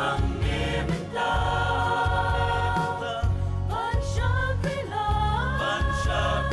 Hãy subscribe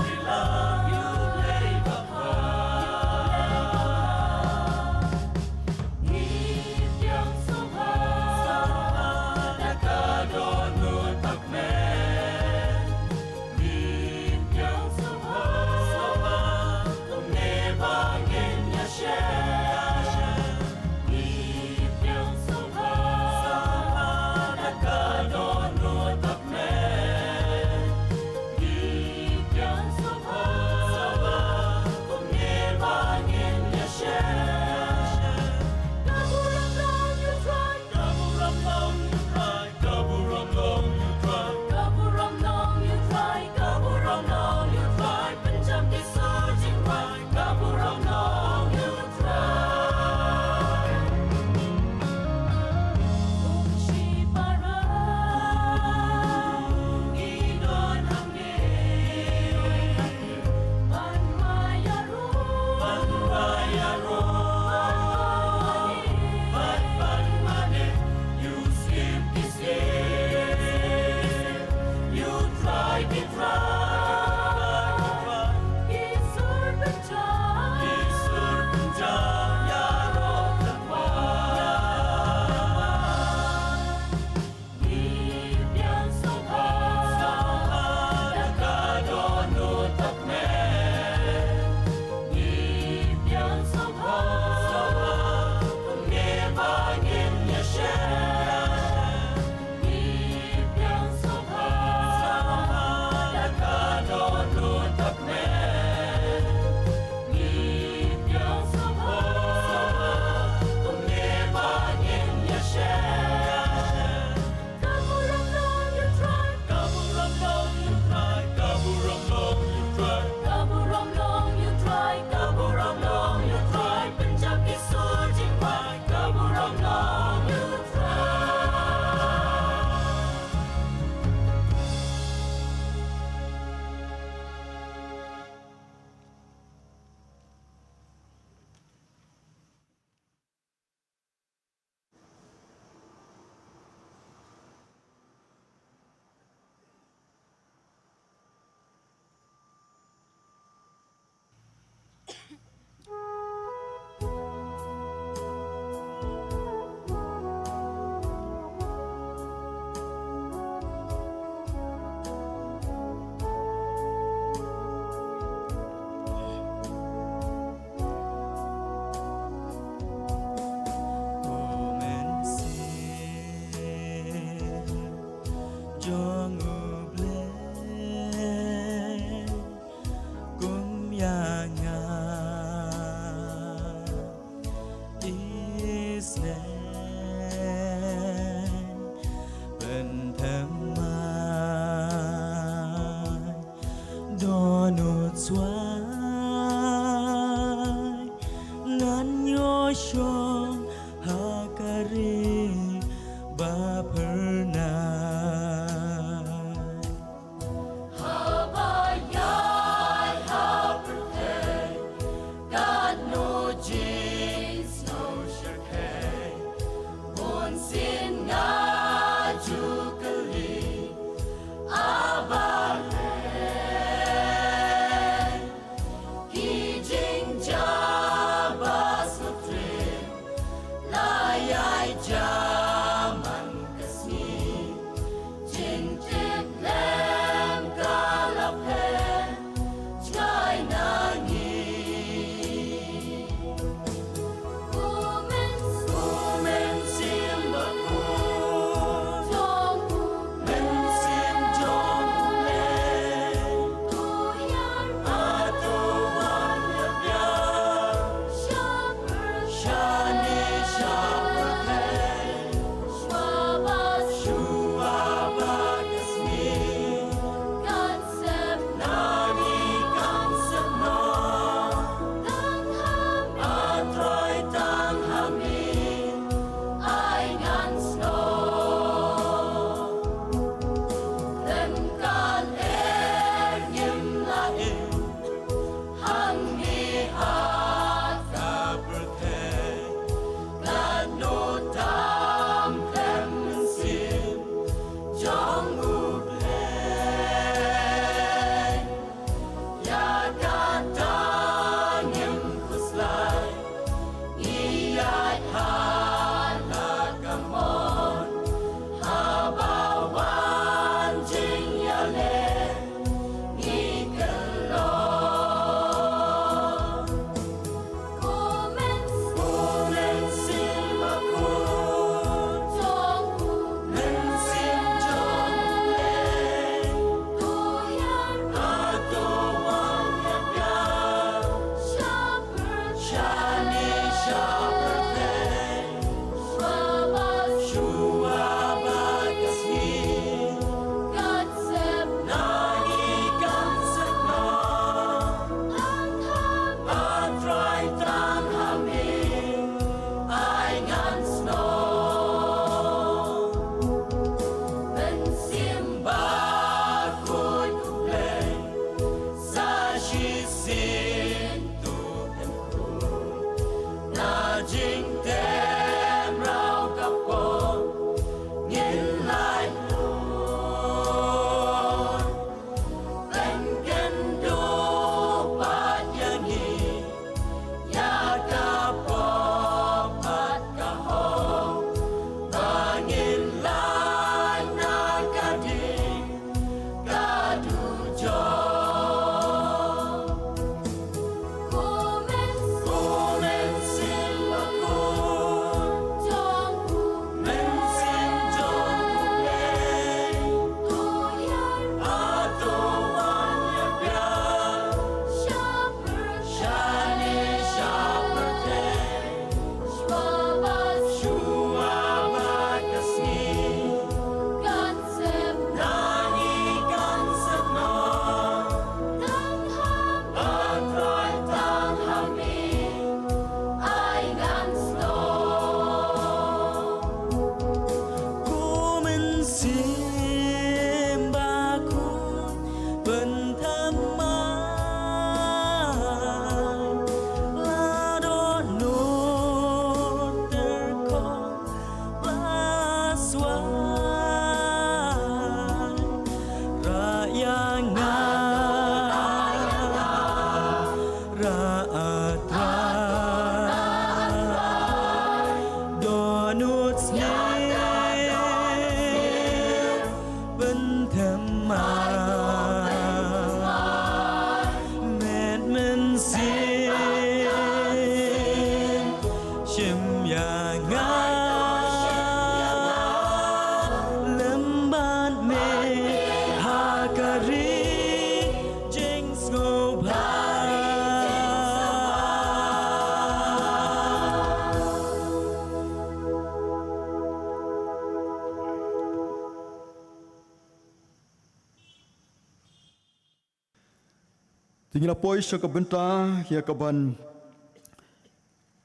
Tinggal poi sa kabenta ya kaban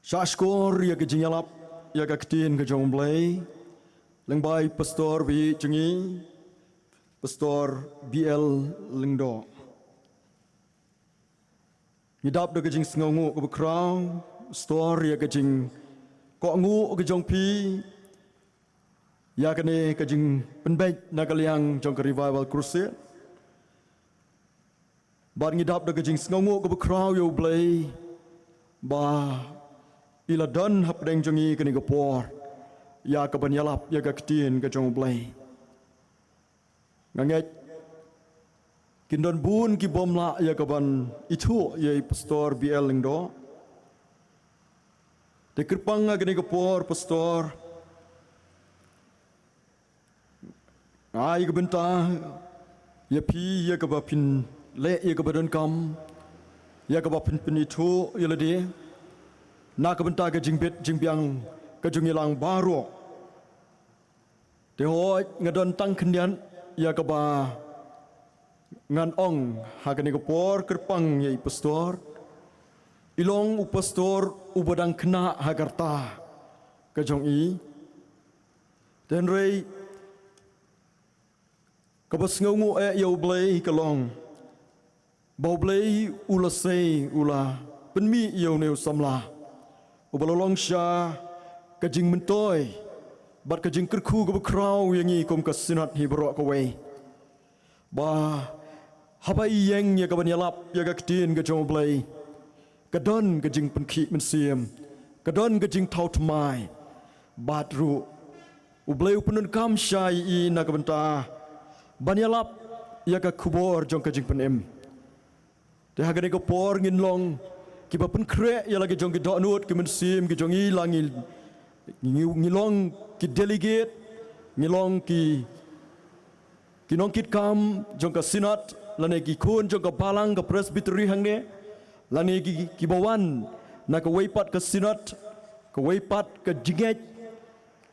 Syashkor ya ke jingalap ya ke ketin ke jong blay lengbai pastor bi jengi pastor BL lengdo ngidap de ke jing sngongu ke bekrau pastor ya ke jing kok ngu ke jong pi ya ke ne ke jing penbait nakaliang jong ke revival crusade Bad ngidap de ke jing sngongu ke bekrau yo blay ba ila dan hap deng jongi ke Singapore ya ke banyalap ya ke ketin ke jong blay nganget kindon bun ki bomla ya ke ban itu ya pastor BL lengdo de kerpang ke Singapore pastor ai ke benta ya pi ya ke bapin le ya ke badan kam ya ke bapin itu ya le dia nak benta ke jingbet jingbiang ke jungilang baru tehoi ngadon tang kendian ya ke ba ngan ong hagan ke por kerpang ye pastor ilong u pastor u badang kena hagarta ke jong i dan rei ke basngongu yo blay kelong bau blay ula sei ula penmi yo neu samla ubalolong sya kajing mentoy bat kajing kerku ke bekrau yang i kom ke sinat hi berok ke wei ba habai yang ya ke banyalap ya ke ketin ke jong blay kadon kajing penkhi mensiam kadon kajing tau tmai bat ru ublay upunun kam syai i na ke benta banyalap ya ke kubor jong kajing penem de hagane ke por ngin long kiba pun krek ya lagi jong ki dok nut ki mensim ki jong ilang ngilong ki delegate ngilong ki nong kit kam jong ka sinat lane ki kun jong ka balang ka presbytery hang ne lane ki bawan na ka weipat ka sinat ka weipat ka jinget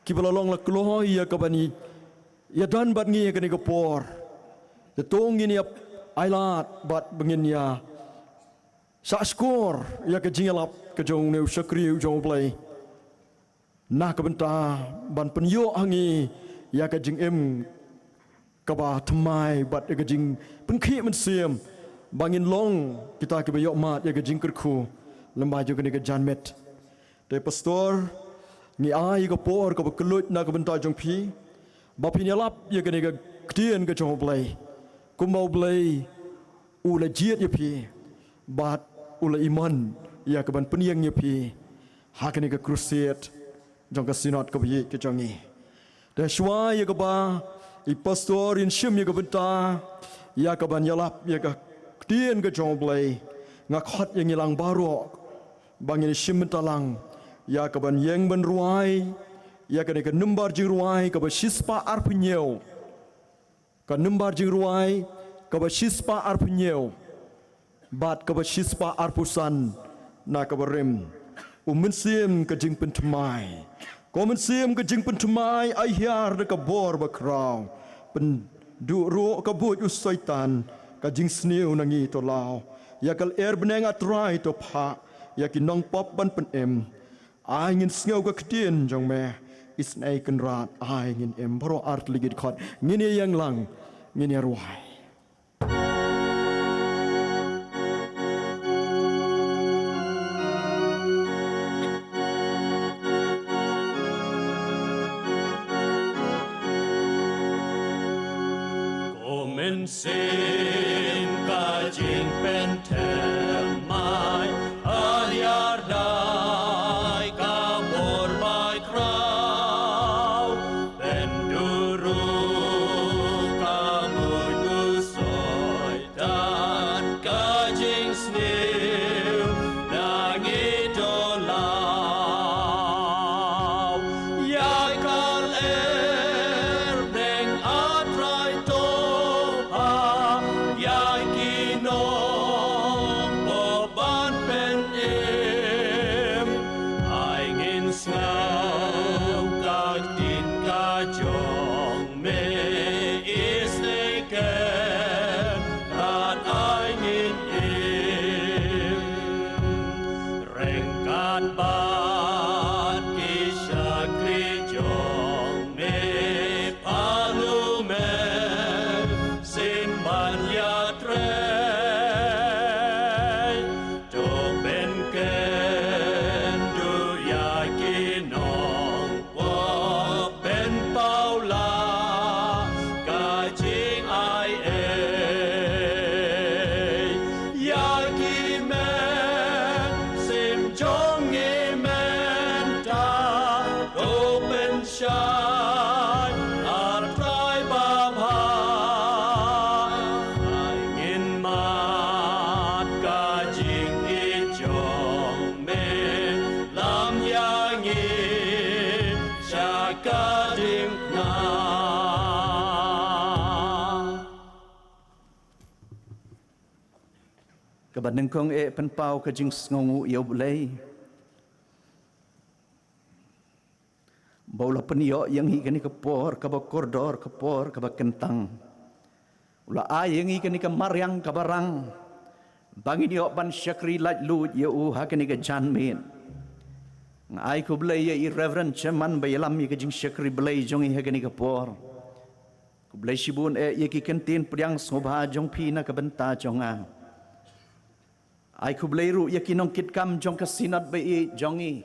ki balolong la kloh ya ka bani ya dan bat ngi ka ni ka por de tong ni ya ailat bat bengin ya Syashkor ya ke jingalap ke jong neu syakriu jong blay nak ke benta ban penyo hangi ya ke jing em ke ba tmai bat ya ke jing penkhi mensiam bangin long kita ke bayok mat ya ke jing kerku lemba jo ke ni ke janmet de pastor ni ai ke por ke bekelut nak ke benta jong pi ba pinyalap ya ke ni ke kdien ke jong blay kumau blay u la jiet ya pi bat ula iman ya ke ban peniang ya pi hakani ke crusade jong ke sinot ke bi ke jongi de shwa ya ke ba I pastor in shim ya ke benta ya ke ban yalap ya ke tien ke jong blay ngakhat yang ilang baro bangin shim talang ya ke ban yang ban ruai ya ke numbar jing ruai ke ba shispa arpunyeu ke numbar jing ruai ke ba shispa arpunyeu bat ke shispa arpusan na ke berem mensim ke jing pentmai mensim ke jing pentmai ayar de ke bor bakrau pen du ro ke but usaitan ke jing sniu nangi to lao ya kal er beneng atrai to pha ya ki nong pop ban penem ai ngin sneu ke kedien jong me isnai kan rat ai ngin em bro art ligit khot ngini yang lang ngini ruai Mensim kajing pentemai aliar dai kabur bai krau penduru kabut usoi dan kajing sniu nangi dolau yai kal deng atrai to Yai kinong boban pen im ai ngin sngau kag tin ka jong me is ne ken rat ai ngin im Kabandang kong penpau kajing ngongu iyo bulay. Baula peniyo yang hikani kepor, kaba koridor kepor, kaba kentang. Ula ayang hikani ke maryang kabarang. Bangin iyo ban syakri laj lu iyo hakani ke janmin. Ay ko bulay ya irreverent chairman bayalam ya kajing syakri bulay jong hikani kepor. Ko bulay sibun ya ki kentin priang ngobha jong pina kabenta jonga. Ay ku beliru ya kinong kitkam jong kasinat bai jongi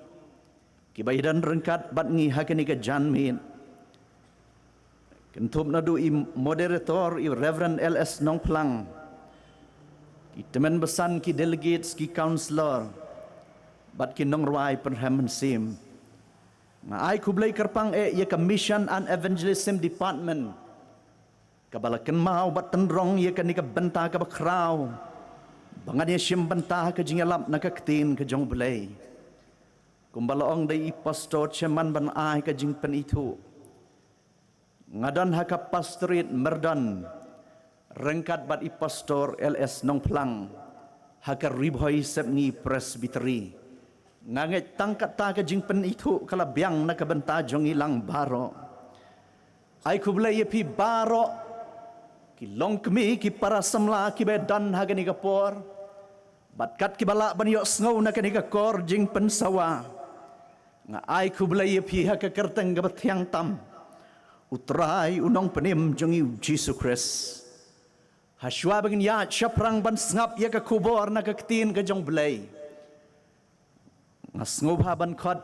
kibaidan rengkat bat ngi hakani ka janmin kentup nadu i moderator i Reverend LS Nongplang ki teman besan ki delegates ki counselor bat kinong ruai penhaman sim na ay ku belai kerpang ya ka mission and evangelism department kabalakan mau bat tendrong ya ka ni ka benta ka bakraw bangan ya simbantah ke jingalap nakaktin ke jong belai. Kumbalaong day pastor chairman ban ai ke jing pen itu. Ngadan haka pastorit merdan rengkat bat i pastor LS Nongplang haka ribhoi sepni presbytery. Nganget tangkat ta ke jing pen itu kala biang nakabenta jong ilang baro. Ai ku belai pi baro ki long kemi ki para semla ki bedan hagani kapor. Batkat kibala banyo sngaw na kanika kor jing pensawa. Nga ay kublay piha ka kerteng gabatyang tam. Utray unong penim jong yu Jesus Christ. Haswa bagin ya syaprang ban sngap ya ka kubor na kaktin ka jong blay. Nga sngob haban kot.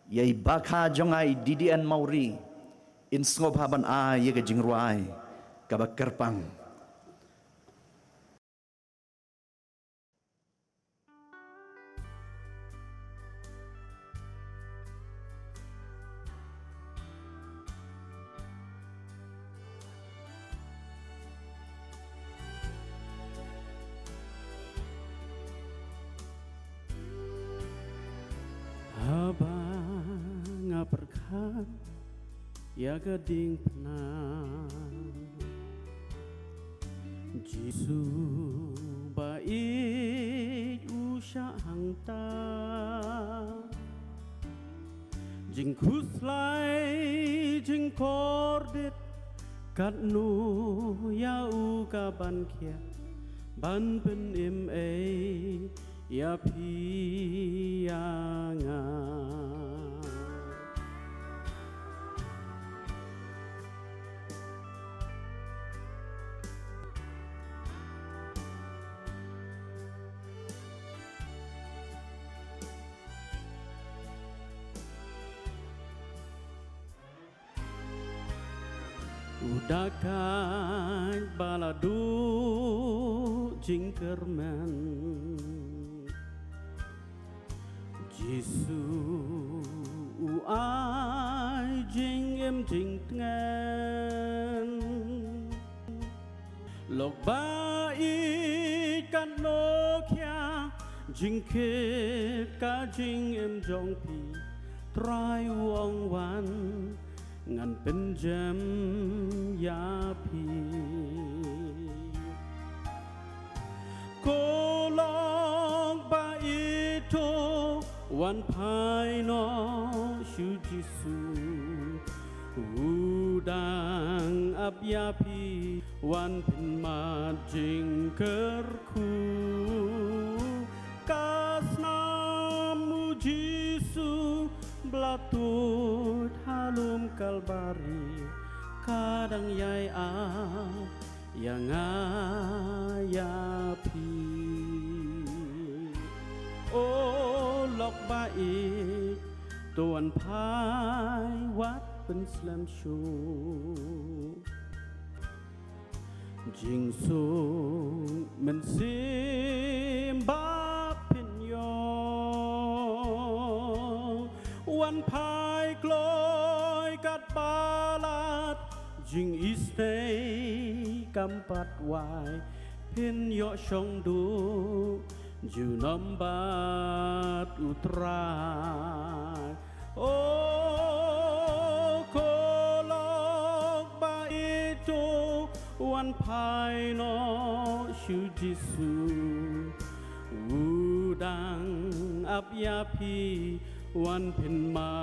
Yay baka jong ay DDN Mauri. In sngob haban ay ya ka jing ruay. Kabak kerpang. Habang ngaperkan ya gading penang Jisu baik usah hangta jing kuslai jing kordit kat nu ya u ka ban kia ban pen im ya pianga udakan baladu jingkerman Jisu ai jing em jing ngan lok ba i kan no kya jing ke ka jing em jong pi trai wong wan ngan penjam ya pi kolong ba itu wan pai no shu Jisu udang ap ya pi wan pin ma jing kerku kasnamu Jisu belatut halum kalbari kadang yai yang ayapi oh lok baik tuan pai wat penslam shu jing sung men sim ba pin yo wan pai kloi kat balat jing istay kampat wai pin yo shong du ju nambat utrai oh kol ภายนอกชื่อจิสูอูดังอับยาพีวันเพ็ญมา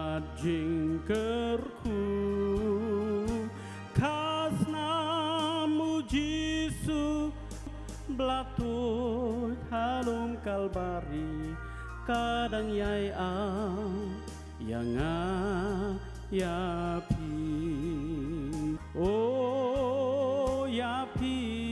จิงเกิดคูคาสนามูจิสู Belatur halum kalbari kadang yai yang yapi oh yapi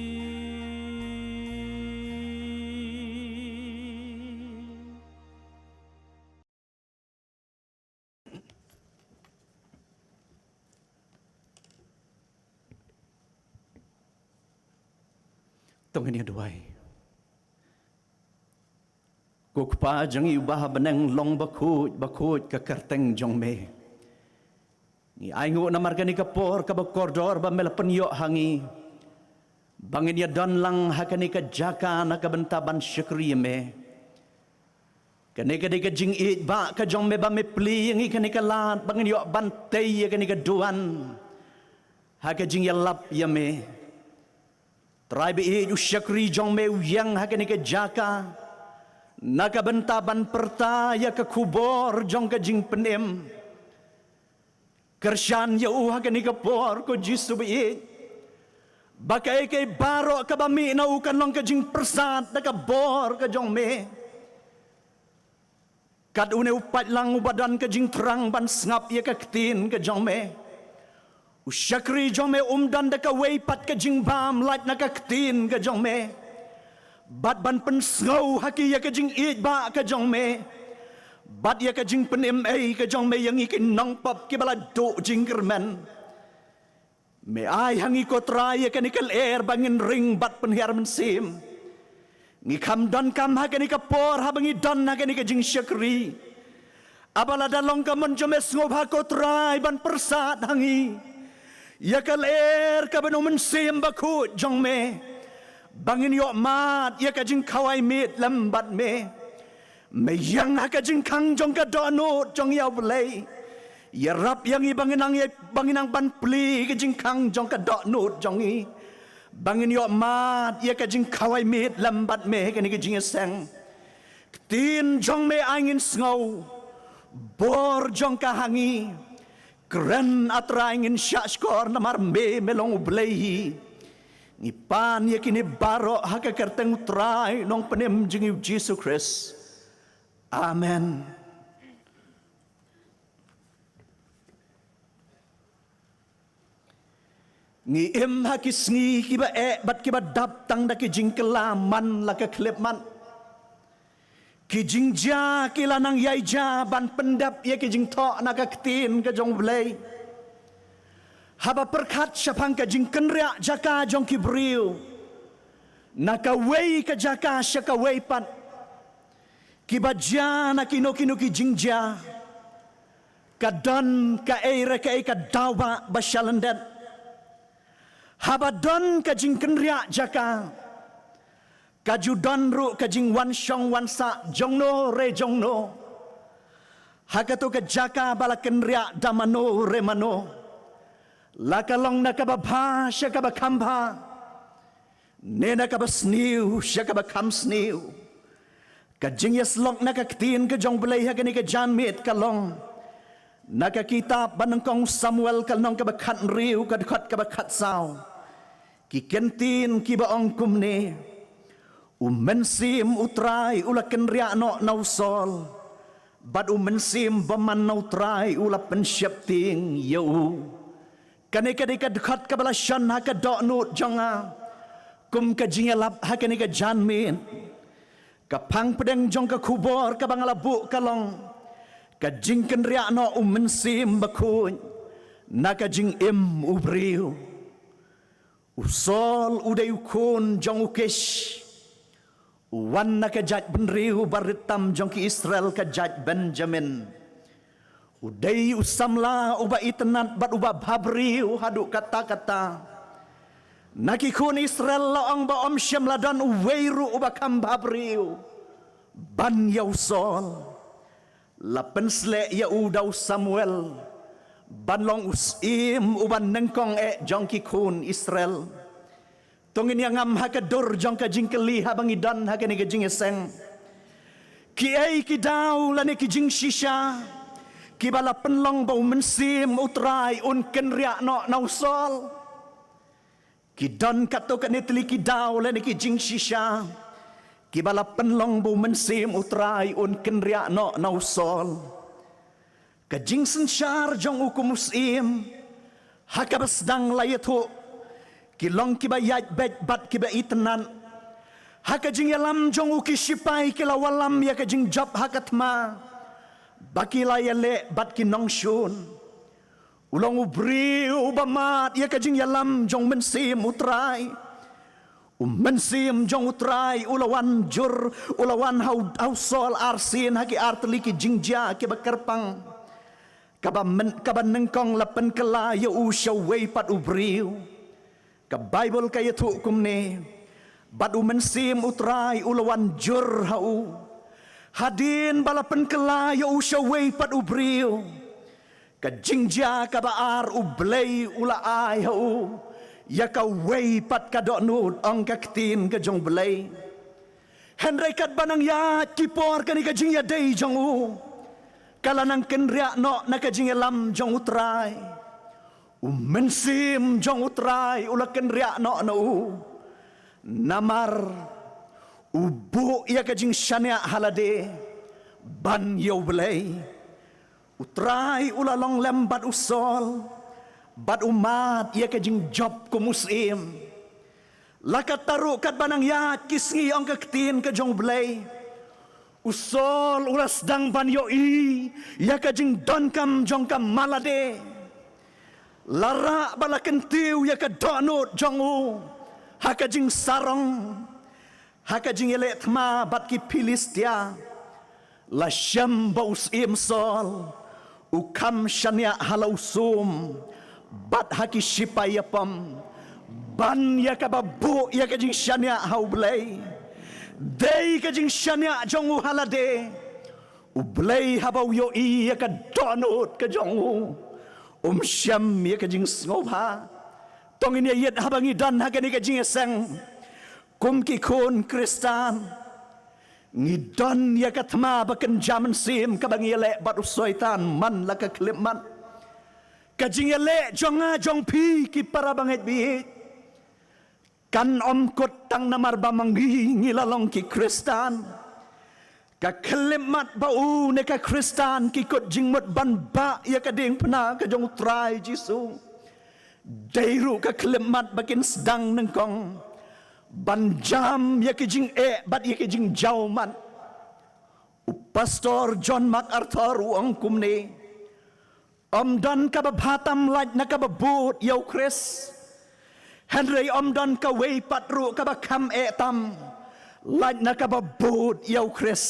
Tong ini duai. Kukpa jangi ubah beneng long bakut ke kerteng jong me. Ni aingu namar gani kapor ka bakordor ba mel penyok hangi. Bangin ya don lang hakani ka jaka na ka bentaban syukri me. Kani ka de ka jing it ba ka jong me ba me pli ngi kani ka lat bangin yo bantai ya kani ka duan. Ha ka jing ya lap ya me. Tribe u syakri jong me yang hakani ke jaka naka bentaban perta ya ke kubor jong ke jing penem kershan ya u hakani ke por ko jisu be bakai ke baro ka bami na u kan long ke jing persat naka bor ke jong me kad une upat lang badan ke jing terang ban sngap ya ke ketin ke jong me Usyakri jong me dan deka weipat ke jing bam light na ka ketin ke jong me bat ban pen sngau haki ya ke jing it ba ke jong me bat ya ke jing penem ai ke jong me yang ikin nong pop ke bala do jing kermen me ai hangi ko trai ya ke nikel air bangin ring bat pen hiar mensim ngi kam don kam ha ke nika por ha bangi don ha ke nika jing syakri abala dalong ka mon jome sngau ha ko trai ban persat hangi Ya kaler ka beno mensim bakut jong me bangin yo mat ya ka jing kawai mit lambat me yang ha ka jing kang jong ka donut jong ya belai ya rap yang i banginang ban pli ka jing kang jong ka donut jong i bangin yo mat ya ka jing kawai mit lambat me ka ni ka jing sang tin jong me angin sngau bor jong ka hangi Keren atraingin syakskor namar me melong ublehi. Ngipan yakini barok haka kerteng utrai nong penem jengi Yesus Kristus. Amen. Ngi em hakis ngi kiba bat kiba dap tang daki jingkelaman laka klepman. Kijing ja kilanang yai ja ban pendap ya kijing tok nak ketin ke jong belai. Haba perkat syapang ke jing kenriak jaka jong kibriu. Naka wei ke jaka syaka wei pat. Kibaja na kino kijing ja. Kadon ka eire ka eka dawa basyalendet. Haba don ke jing kenriak jaka. Kaju donru kajing wan syong wan sa jongno re jongno hakatu ke jaka balaken ria damano remano lakalong nakababha syakabakamba nena kabasniu syakabakam sniu kajing yaslok nakaktin ke jong belai hakani ke janmit kalong nakakitab banengkong Samuel kalong kabakat riu kadkot kabakat saw kikentin kibaong kumne Umensim utrai ula kenria no nausol bad umensim baman nautrai ula pensyapting yau kanika dekat kabala shan haka doknut jonga kum kajingelap haka nika janmin kapang pedeng jong ka kubor ka bangalabu kalong kajing kenria no umensim bakun nakajing im ubriu usol udayukun jong ukesh Wan na kajat benriu baritam jong ki Israel kajat Benjamin. Uday usamla uba itenat bat uba babriu haduk kata-kata. Nakikun Israel laong ba om syam ladan uweiru uba kam babriu. Ban yausol. Lapen slek ya udau Samuel. Ban long usim uban nengkong jong ki kun Israel. Tongin yang ngam hakadur jong ka jing keli habang idan hakani ka jing eseng. Ki ai ki daw lani ki jing shisha. Ki bala penlong bau mensim utrai un kenriak no nausol. Ki don kato ka netli ki daw lani ki jing shisha. Ki bala penlong bau mensim utrai un kenriak no nausol. Ka jing sensyar jong ukum musim. Hakabas dang layatu. Kilong kiba yaj bet bat kiba itenan. Haka jing yalam jong uki sipai kila walam ya ka jing job hakatma. Baki layale bat ki nong shun. Ulong ubri ubamat ya ka jing yalam jong mensim utrai. Mensim jong utrai ulawan jur ulawan hau sol arsin haki arteli ki jingja ki bakerpang. Kaba nengkong lapan kela ya usya wei pat ubriu. Ka Bible kaya tukum ne. Bat mensim utrai ulawan jur hau. Hadin balapan kela ya usya wei pat ubriu. Ka jingja kaba ar ublei ula ai hau. Ya ka wei pat kadok nud ong ka ketin ka jong belai. Henry kat banang ya kipor kani ka jing ya day jong u. Kala nang kenriak no nakajing elam jong utrai. Mensim jong utrai ula kenriak no na u. Namar ubu ia kajing syania halade. Ban yau belai. Utrai ula long lembat usol. Bat umat ia kajing job ku musim. Lakat taruk kat banang ya kisngi ong keketin ke jong belai. Usol ulas dang ban yoi ya kajing don kam jong kam malade. Lara bala kentiu ya ka donut jong u. Ha kajing sarong. Ha kajing elek tma bat ki Filistia. La syam baus im sol. Ukam syania halau sum. Bat haki sipai yapam. Ban ya ka babu ya kajing syania hau belai. Day kajing syania jong u halade. Ublay habaw yo iya ka donut ka jong u. Syam ya kajing ngobha. Tong ini yet habang idan hagani kajing eseng. Kum kikun Kristan. Ngidan ya katma baken jaman sim kabang yele bat usoitan man laka kliman. Kajing yele jong pi ki para banget bihit. Kan omkot tang namar bamanggi ngilalong ki Kristan. Ka kelimat bau ne ka Kristan ki kot jingmot ban ba ya ka ding pena ka jong utrai Jisu. Dairu ka kelimat bakin sedang nengkong. Ban jam ya ki jing bat ya ki jing jauman. Pastor John MacArthur uang kumne. Dan ka babatam laj na ka babut yaw Kris. Henry omdan ka wei patru ka bakam etam. Laj na ka babut yaw Kris.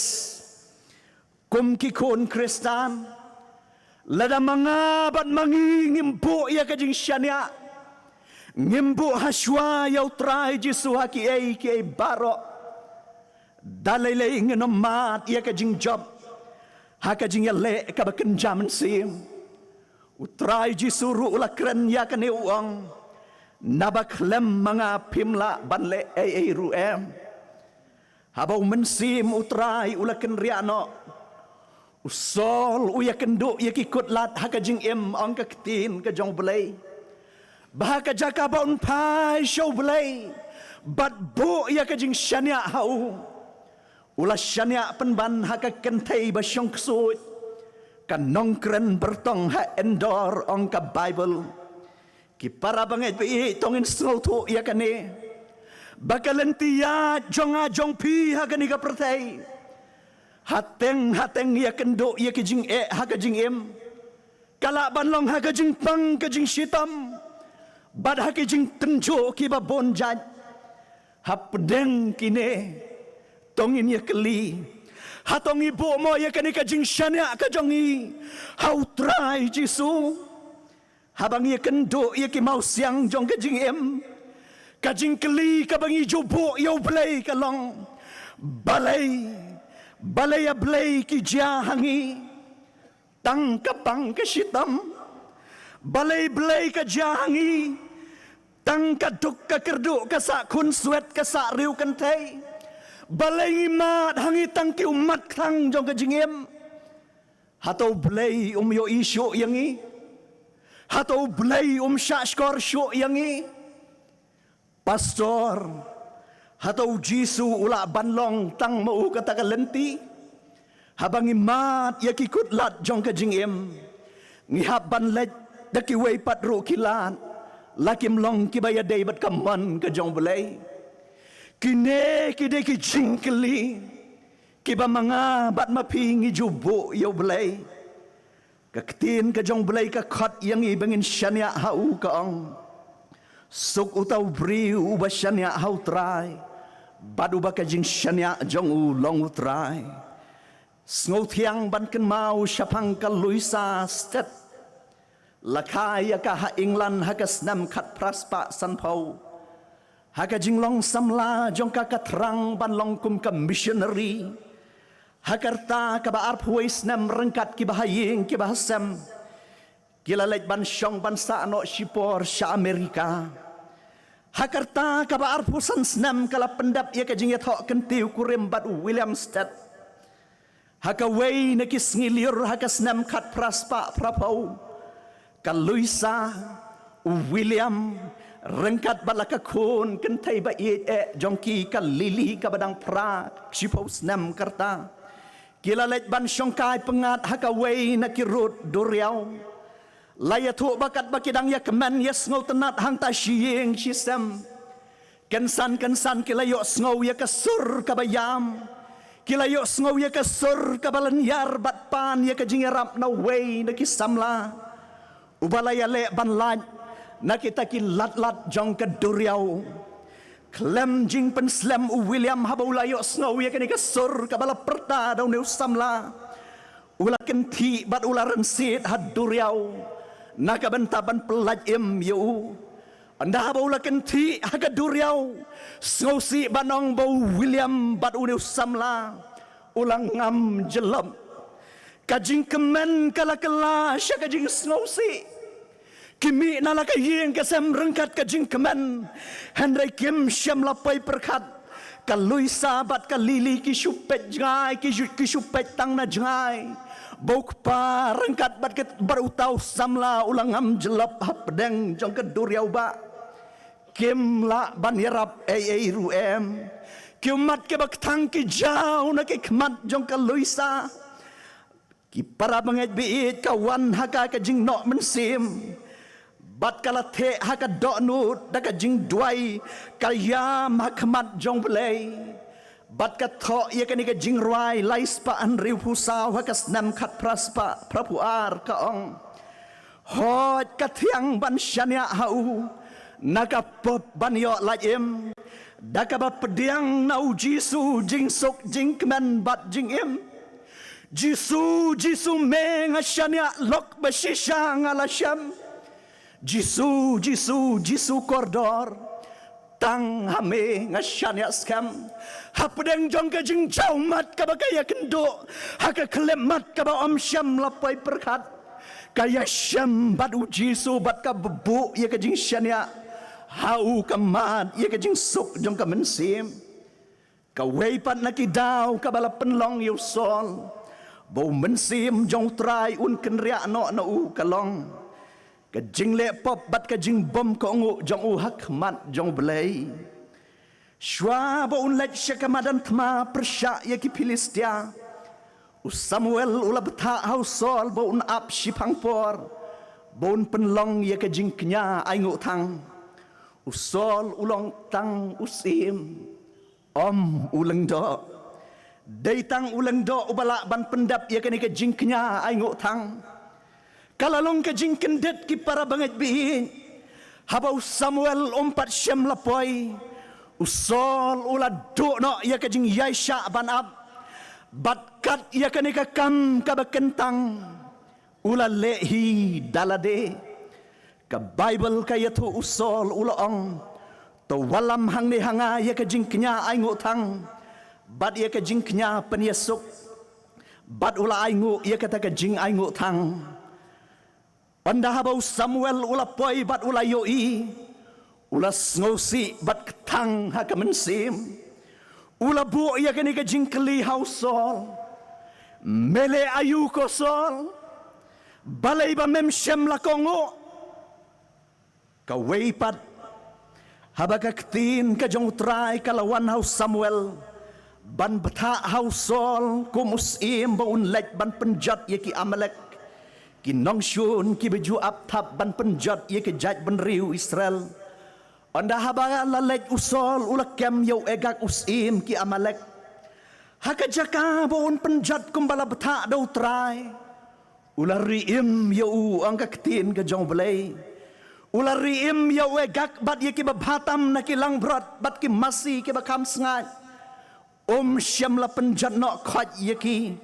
Kum kikun Kristan. Lada mga bat mangingimbu ya kajing syania. Ngimbu haswa yaw try Jisu haki ay baro. Dalaylay nginomat ya kajing job. Hakajing yale ka baken jaman sim. Utray Jisu ruula kren ya kani uang. Nabaklem mga pimla banle ay ruem. Habaw mensim utray ulaken riano. Usol uya kendo ya kikutlat hakajing ang kakitin kajong belay. Bahaka jaka baun pai show belay. Bat bu ya kajing syania hau. Ulas syania penban hakakentay basyong ksut. Kanong kren bertong ha endor ong ka Bible. Ki para banget bi tongin snautu ya kane. Bakalantiya jong pi ha kani ka pertai. Hateng ya kendo ya kijing ha kajing Kala banlong ha kajing pang kajing sitam. Bad ha kajing tenjo ki ba bonjaj. Ha pedeng kine tongin ya keli. Hatong ibu mo ya kani kajing syania kajongi. How try Jisu. Habang ia kendo ia ki mau siang jong kajing kajing keli kabang i jubo iau blay kalong balay ya blay ki jahangi tang kapang kasitam balay blay ka jahangi tang kaduk ka kerduk ka sa kun suet ka sa riu kan thei balai mat hangi tang ki umat khang jong ka jingem hatau blai yo isyo yangi hatau blai syashkor syo yangi pastor hatau jisu ula banlong tang mau kata ka lenti habang imat ya kikut lat jong ka jingem ngihap ban lej daki wei pat ru kilan lakim long kibaya day bat kaman ka jong blai kine kide ki jingkeli kiba mga bat mapingi jubo yaw blai kaktin ka jong blai ka khat yang ibangin syanya hau ka ang suk utaw briu ba syanya hau try badu ba ka jing syanya jong u long try sngo thiang ban kan mau syapang ka luisa stet lakai ka ha England ha ka snam khat praspa sanpau ha ka jinglong samla jong ka katrang ban long kum ka missionary ha karta ka ba arphuai snam rengkat ki bahaying ki bahasam kila lej ban syong ban sa no shipor sha Amerika ha karta ka ba arphusan snam kala pendap ya ka jing ya thok kentiu kurim bat William Stead ha ka wei na ki sngilir ha ka snam khat praspa prapau Kaluisa William rengkat balaka kun kentai ba jongki ka lili ka badang pra sipos nam karta kila let ban syongkai pengat hakawei na kirut duriau laya tu bakat bakidang ya keman ya sngo tenat hang ta sying sisem kensan kila yo sngo ya kasur ka bayam kila yo sngo ya kasur ka balanyar bat pan ya ka jingarap na wei na kisamla ubalaya le ban laj nakita ki lat jong ka duriau klem jing pen slem William habulayo snow ya kani ka sur ka bala perta daw ne samla ula kenti bat ula rensit had duriau naka bentaban pelaj yu anda habula kenti ha ka duriau snow si banong bau William bat unu samla ulang ngam jelam kajing kemen kala sya kajing snow si kimi nala ka yeng ka sem rengkat ka jing kemen Henry Kim syam lapai perkat ka luisa bat ka lili ki supet jai ki supet tang na jai bok pa rengkat bat ke barutau samla ulang am jelap hapdeng jong ka duriau ba Kim la ban yarap ruem kiumat ke bak tang ki jau na ki kmat jong ka luisa ki para banget biit kawan haka ka jing no mensim bat kala the haka do nu da ka jing duai kalyam hakmat jong blai bat ka tho ye ka ni ka jing ruai lais pa an riu pusau haka snam khat praspa prapuar ka ong hot ka thiang ban syania hau naka pop ban yo laim da ka ba pediang nau jisu jing sok jing kemen bat jing im Jisu meng asyanya lok basisha ngalasam Jisu kordor tang hame ngasyanya skam hapdeng jong ka jing jaumat ka bakaya kendo haka klemat ka ba om syam lapai perkat kaya syam bat Jisu bat ka bebu ya ka jing syanya hau kamat ya ka jing sok jong ka mensim ka weipat nakidaw ka bala penlong yusol bau mensim jong trai un kenria no na u kalong ka jing le pop bat ka jing bom ko ngu jong u hakmat jong blai shwa bau un lech kamadan thma persya ya ki Filistia u Samuel ula betha hausol bau un ap shipang por bau un penlong ya ka jing knya ai ngu thang u sol ulong tang usim om uleng do Daitang ulang do ubala ban pendap ya kani ka jingknya ai ngok thang kalalong ka jing kendet ki para banget bihin habau Samuel umpat syam lapoi usol ula do no ya ka jing Yaisha ban ab batkat ya kani ka kam ka bakentang ula lehi dalade ka Bible ka yatu usol ula ong to walam hang ni hanga ya ka jingknya ai ngok thang bat ia ka jingknya peniasuk bat ula aingu ia kata ka jing aingu thang anda habau Samuel ula poi bat ula yoi Ulas ngosi bat ketang haka mensim. Ula bu ya kani ka jingkeli hausol. Mele ayu kosol. Balay ba memshem la kongo. Kawaipat. Habaka ketin ka jong utray kalawan haus Samuel. Ban bata hausol kumusim baun lek ban penjat ye ki Amalek. Ki nongshun ki baju aptap ban penjat ye ki jaj ban riu Israel. Anda habaga lalek usol ulakem yau egak usim ki Amalek. Haka jaka baun penjat kumbala bata dau trai. Ulari im yau angka ketin ke jong belai. Ulari im yau egak bat ye ki babatam na ki lang berat bat ki masih ki bakam sengat. Syam la penjat nok khat ye ki.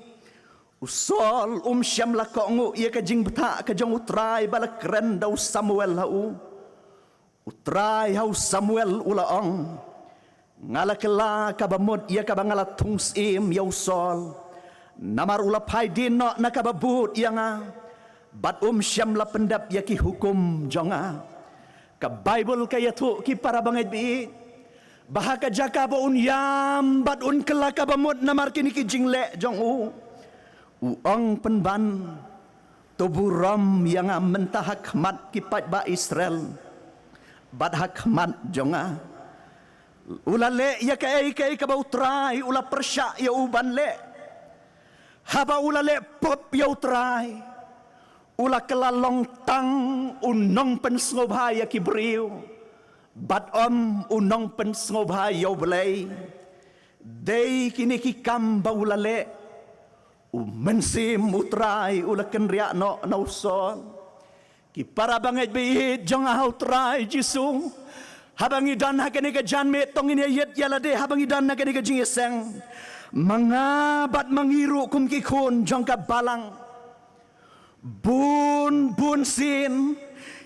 Usol syam la kongu ye ka jing bata ke jong utrai bala keren dau Samuel lau. Utrai hau Samuel ulaong. Ngala kela kabamut ia kabangala tungsim yau sol. Namar ula paidin no nakababut yang bat syam la pendap ya ki hukum jonga. Ka Bible kaya tu ki para bangai bi. Bahaka jaka baun yam bat kela kabamut namar kini ki jingle jong u. Uong penban tuburam yang mentah hakmat ki pat ba Israel. Bat hakmat jonga. Ula le ya kai ka bautrai ula persya ya uban le. Haba ula le pop ya utrai. Ula kelalong tang unong pensngobhaya ki briu. Bat unong pensngobhaya belai. Dei kini ki kamba ula le. Mensim utrai ula kenriak no nausol. Ki para banget bihit jong ahau trai jisu. Habangi dan hakani ka janme tong ini yet yalade habangi dan hakani ka jingeseng. Mangabat mangiru kum ki kun jong ka balang. Bun sin.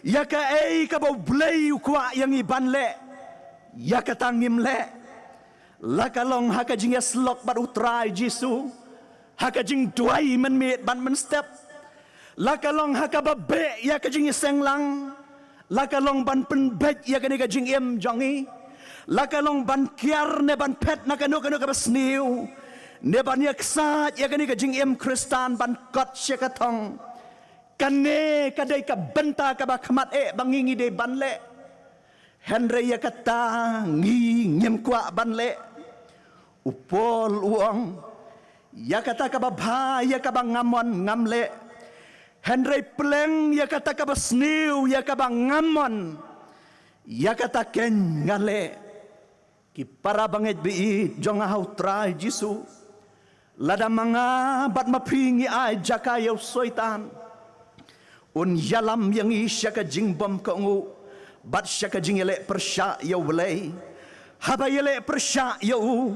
Ya ka ka bau blay ukwa yang iban le. Ya ka tangim le. Lakalong haka jinges lok bat utrai jisu. Haka jing duai menmit ban menstep. Lakalong haka babe ya ka jing senglang. Lakalong ban penbet ya ka ni ka jing em jongi. Lakalong ban kiar ne ban pet na kanu ka basniu. Ne ban yaksat ya ka ni ka jing em kristan ban kot syakatong. Kane kadai ka benta ka bakmat bangingi de ban le. Henry ya kata ngi ngem kwa ban le. Upol uang. Ya kata ka babha ya ka bangamon ngamle. Henry pleng ya kata ka basniu ya ka bangamon. Ya kata ken ngale. Ki para banget bi jong hau trai jisu. Lada manga bat mapingi ai jakayo soitan. Yalam yang isya ka jingbom ka ngu. Bat sya ka jingele persya yaw belay. Haba yele persya yaw.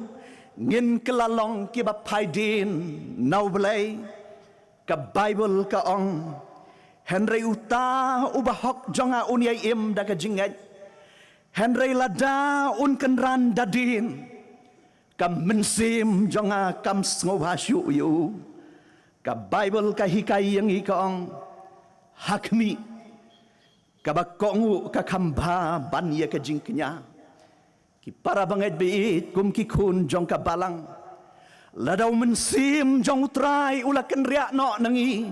Ngin kelalong ki bapaidin naw belay. Ka Bible ka ong. Henry uta ubahok jonga unyay im da ka jingay. Henry lada kenran dadin. Ka mensim jonga kam sngovasyu yu. Ka Bible ka hikay yang ikaong. Hakmi. Ka bakongu ka kamba ban ya ka jingknya. Ki para banget biit kum ki kun jong ka balang. Ladaw mensim jong utrai ulakan riak no nangi.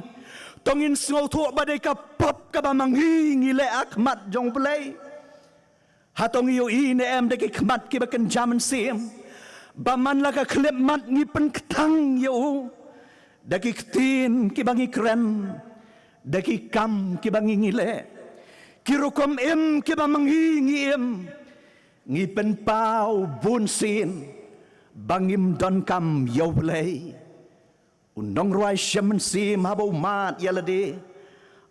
Tongin sngau tuak badai ka pop ka ba manghi ngile akmat jong belai. Hatong iyo ine em deki kmat ki bakan jaman sim. Baman la ka klip mat ngi pen ketang yo. Deki ketin ki bangi keren. Deki kam ki bangi ngile. Kirukom em ki ba manghi ngi em. Ngi pen pau bun sin. Bangim don kam yaw belay. Unong ruay siya mensim habaw mat yalade.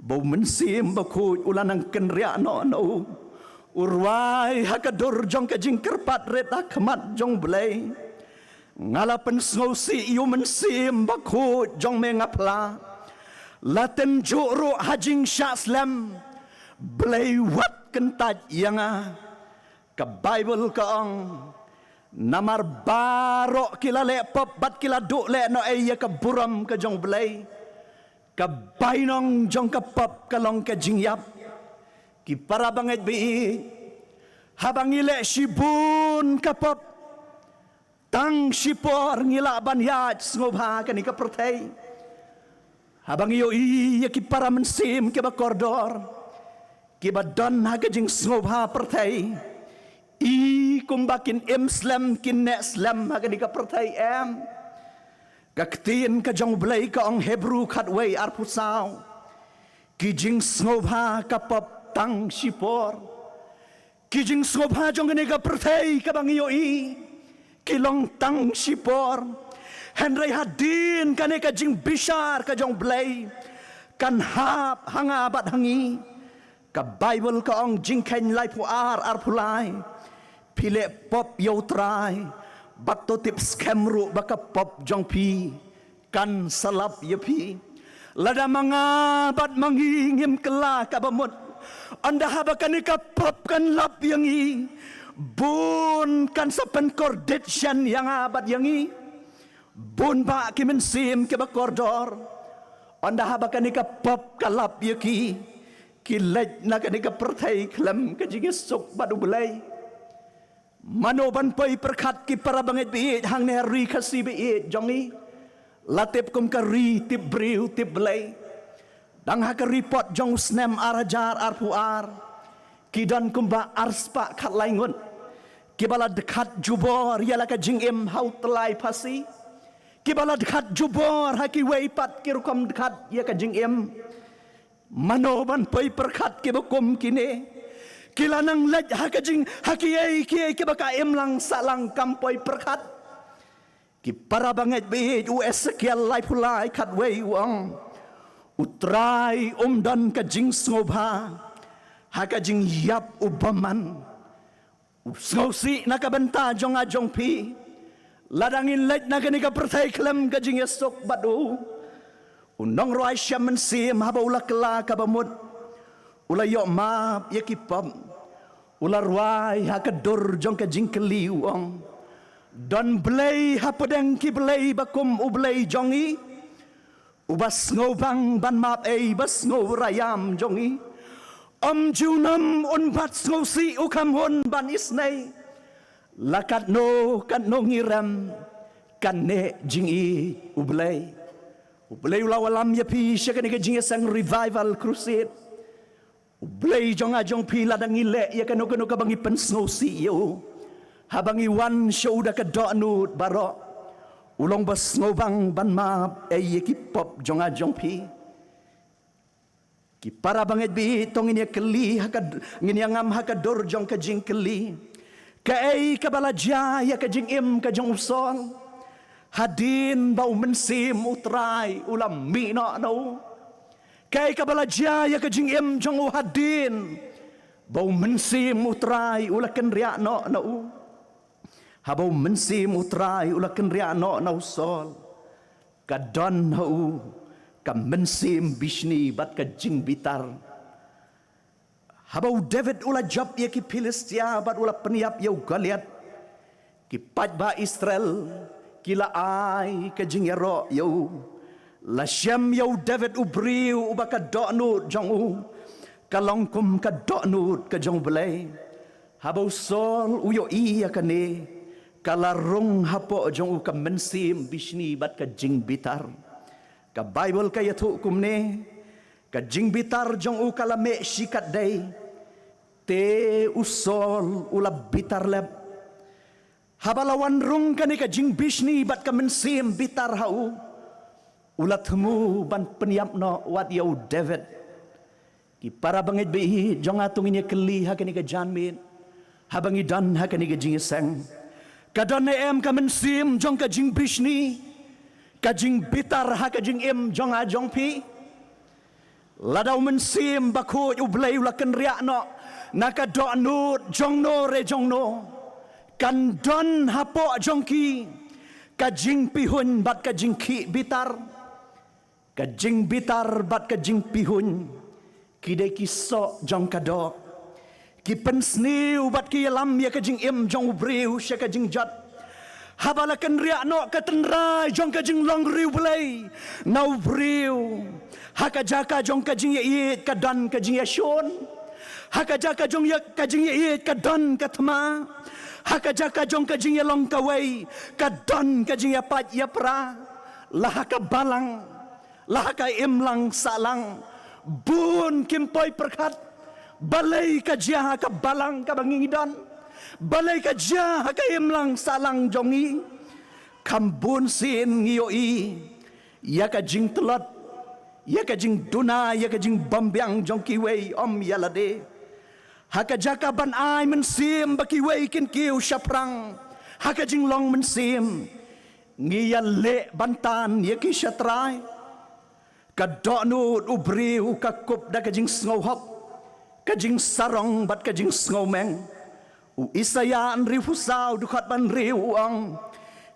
Baw mensim bakuj ulan ang kenria no. Urway hakadur jong ka jing kerpat reta kemat jong belay. Ngalapan sngosi iyo mensim bakuj jong mengapla. Laten juru hajing syaslam. Belay wat kentaj yang ka Bible kaong. Namar barok kila le pop bat kila duk le no ya ka buram ka jong belai. Ka bainong jong ka pop ka long ka jingyap. Ki para banget bi. habang ile sibun kapap tang sipor ngila banyat ngobha kani ka pertai habang iyo iya ki para mensim ki ba kordor ki ba don ha ka jing ngobha pertai i kumbakin slam kin ne slam ha kani ka pertai kaktin ka jong blai ka ong Hebrew khatway arpusaw ki jing ngobha kapap tang sipor ki jing ngobha jong kani ka pertai ka bang iyo kilong tang sipor Henry hadin kane ka jing bishar ka jong blay kan hap hanga bat hangi ka Bible ka ong jing kain lai pu ar pulai pile pop yo try bato tip skemru baka pop jong pi kan salap ye pi lada manga bat mangingim kela ka bamut anda habakan ka pop kan lap yang bun kan sapen kordet syan yang abad yangi bun ba kimen sim ke bakordor anda habakan ka pop kalap yaki kilet na ka pertai klam ka jigesuk badu belai manoban poi perkat ki para banget bi hang ne ri khasi bi jongi latip kum ka ri tip briu tip belai dang ha ka report jong snem arajar arpuar kidan kumba arspa khat laingun kibala dekat jubor yala ka jingim hau telai pasi kibala dekat jubor haki wei pat kirukom dekat ya ka jingim manoban poi perkat kibukum kine kilanang lej haka jing haki ei ki kibaka lang salang kampoi perkat ki para banget bi US sekian lai pulai kat wei wang utrai dan ka jing ngobha haka jing yap ubaman ngausi nakabenta jong ajong pi ladangin lej nakani ka pertai klem ka jing esok badu unong roi shaman sim haba ula kela ka bamut ula yo ma yakipam ula roi haka dur jong ka jing keliwang don blay hapadeng ki blay bakum ublay jongi ubas ngobang ban map bas ngorayam jongi junam unbat ngosi ukam hon ban isnay lakat no kan no ngiram kan ne jingi ublay ulawalam yapi syakani ka jingi sang revival crusade ublay jonga jong pila dang ile ya kanu ka bangi pen ngosi yo habangi wan show da ka do baro ulong bas ngobang ban map yekipop jonga jong pi ki para banget bi tong ini keli hakad ngini ngam hakador jong ka jing keli ka ka balaja ya ka jing ka jong usol hadin bau mensim utrai ulam mino no ka balaja ya ka jing jong hadin bau mensim utrai ulakan ria no habau mensim utrai ulakan ria no usol kadon hau ka mensim bishni bat ka jing bitar habau David ula job ye ki Filistia bat ula peniap yau Goliat ki ba Israel kila ai ka jing yaro yau la syam yau David ubriu ubaka donut jong kalongkum ka donut ka jong belai habau sol uyo iya kane kalarung hapo jong ka mensim bishni bat ka jing bitar ka Bible ka yatu kumne ka jing bitar jong kalame sikat day te usol ula bitar leb habalawan rung kani ka jing bishni bat ka mensim bitar hau ula temu ban peniap no wat yau David ki para bangit bi jong atung ini keli ha kani ka janmin habangi dan ha kani ka jing sang kadon ka mensim jong ka jing bishni kajing bitar ha kajing jong ajong pi ladau mensim baku ublay ulakan riak no naka do nut jong no re jong no kan don hapo jong ki kajing pihun bat kajing ki bitar kajing bitar bat kajing pihun kidai kiso jong kado ki pensniu bat ki lam ya kajing jong ubriu sya kajing jat habalakan riak no katenra jong kajing long riu belai nau briu haka jaka jong kajing ye kadan kajing ya shon hakaja ka jong ya ka jing ye ka don ka thma hakaja ka jong ka jing ya long ka wei ka don ka jing ya pat ya pra lah ka balang lah ka imlang salang bun kimpoi perkat balai ka jah ka balang ka bangidon balai ka jah ka imlang salang jongi kambun sin ngiyoi ya ka jing telot ya ka jing duna ya ka jing bambyang jong kiwei om yalade haka jaka ban ai men sim bakiwei kin kiu shaprang haka jing long men sim ngiya le bantan ya ki shatrai ka donut ubriu ka kup da ka jing sngow hop ka jing sarong bat ka jing sngow meng u isayan rifusau dukat ban riu ang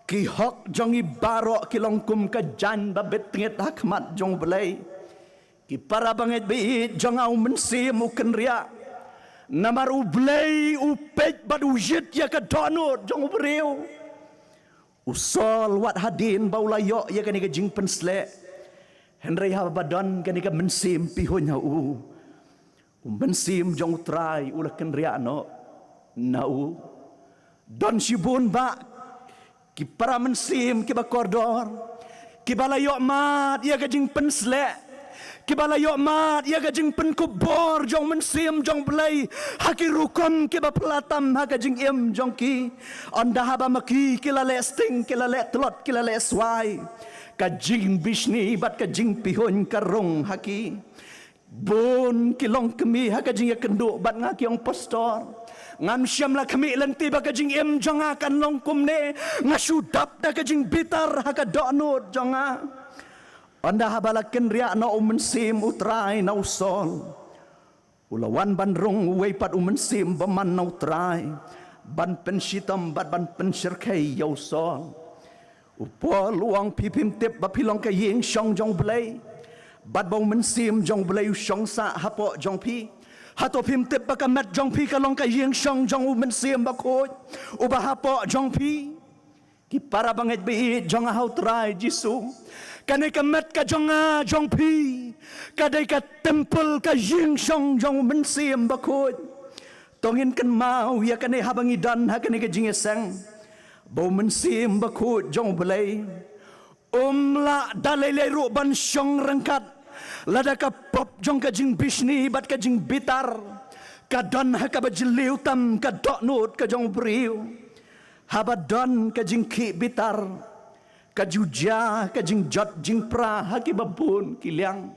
ki hok jongi barok ki longkum ka jan babet nget hakmat jong belai ki para banget bi jong au mensim u kenria namar u belai u pej bad u jit ya ka donut jong breu usol wat hadin baulayo ya kan ka jing pensle henry ha badon kan ka mensim pihonya u mensim jong trai ulah kenria no nau don shibun ba ki para mensim ki bakordor ki balayo mat ya gajing pensle ki balayo mat ya gajing penkubor jong mensim jong belai haki rukom ki bapelatam ha gajing im jong ki onda haba maki ki lale sting ki lale telot ki lale swai kajing bisni bat kajing pihon karong haki bon kilong kemi ha gajing ya kenduk bat ngaki ong pastor ngam syam la kami lenti ba kajing em jonga kan long kumne ngasudap da kajing bitar ha ka donut jonga onda habalaken ria no umensim utrai na usol ulawan bandrung wei pat umensim baman na utrai ban penshitam bat ban pensyirkai ya usol upol luang pipim tip ba pilong ka ying shong jong blai bat ba umensim jong blai shong sa hapo jong pi hato pim tip baka met jong pi kalong ka yeng shong jong u men sim bakoj u bahapo jong pi ki para banget bi jong hau trai jisu kanai ka met ka jong pi kadai ka temple ka yeng shong jong men sim bakoj tongin kan mau ya kanai habangi dan ha kanai ka jing sang bo men sim bakoj jong belai la dalai le ru ban shong rangkat lada ka pop jong ka jing bisni bat ka jing bitar ka don ha ka bajliu tam ka donut ka jong briu habadon ka jing ki bitar ka juja ka jing jot jing pra ha ki babun ki liang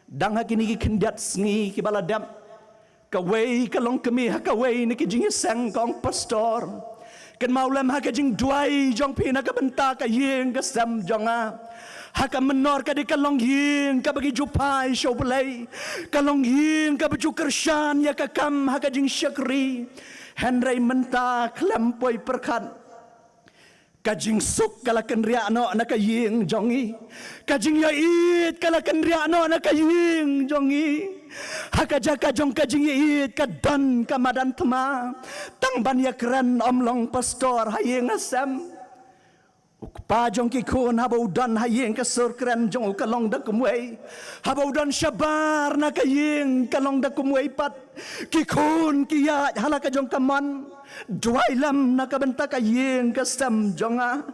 dang ha ki ni ki kendat sngi ki baladam ka wei ka long kemi ha ka wei ni ki jing sang kong pastor kan maulam ha ka jing duai jong pina ka benta ka yeng ka sam jonga haka menor ka di kalong yin ka bagi jupai show belai kalong yin ka baju kershan ya ka kam haka jing syakri henry menta klempoi perkat kajing suk kala kenria no na ka ying jongi kajing ya it kala kenria no na ka ying jongi haka jaka jong kajing ya it ka dan ka madan tma tang ban ya keren omlong pastor hayeng asam pa jong ki kun habau dan hayeng ka surkren jong kalong da kumwei habau dan syabar na kayeng kalong da kumwei pat ki kun ki ya halaka jong kaman duai lam na kabenta kayeng ka sam jonga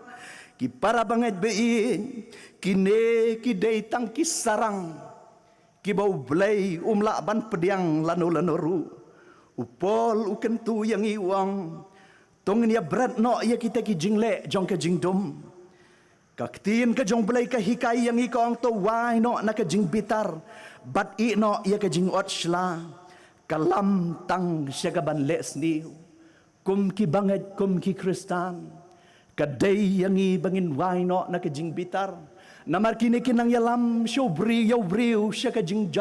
ki para banget bein kine ki dei tang ki sarang ki bau blai umla ban pediang lanu lanuru upol ukentu yang iwang tongin ya berat no ya kita ki jingle jong ka jingdom kaktin ka jong belai ka hikai yang ikong to wai no na ka jing bitar bat i no ya ka jing otshla kalam tang syagaban les ni kum ki banget kum ki kristan kadai yang i bangin wai no na ka jing bitar namar kini kinang yalam shobri yo briu syaka jing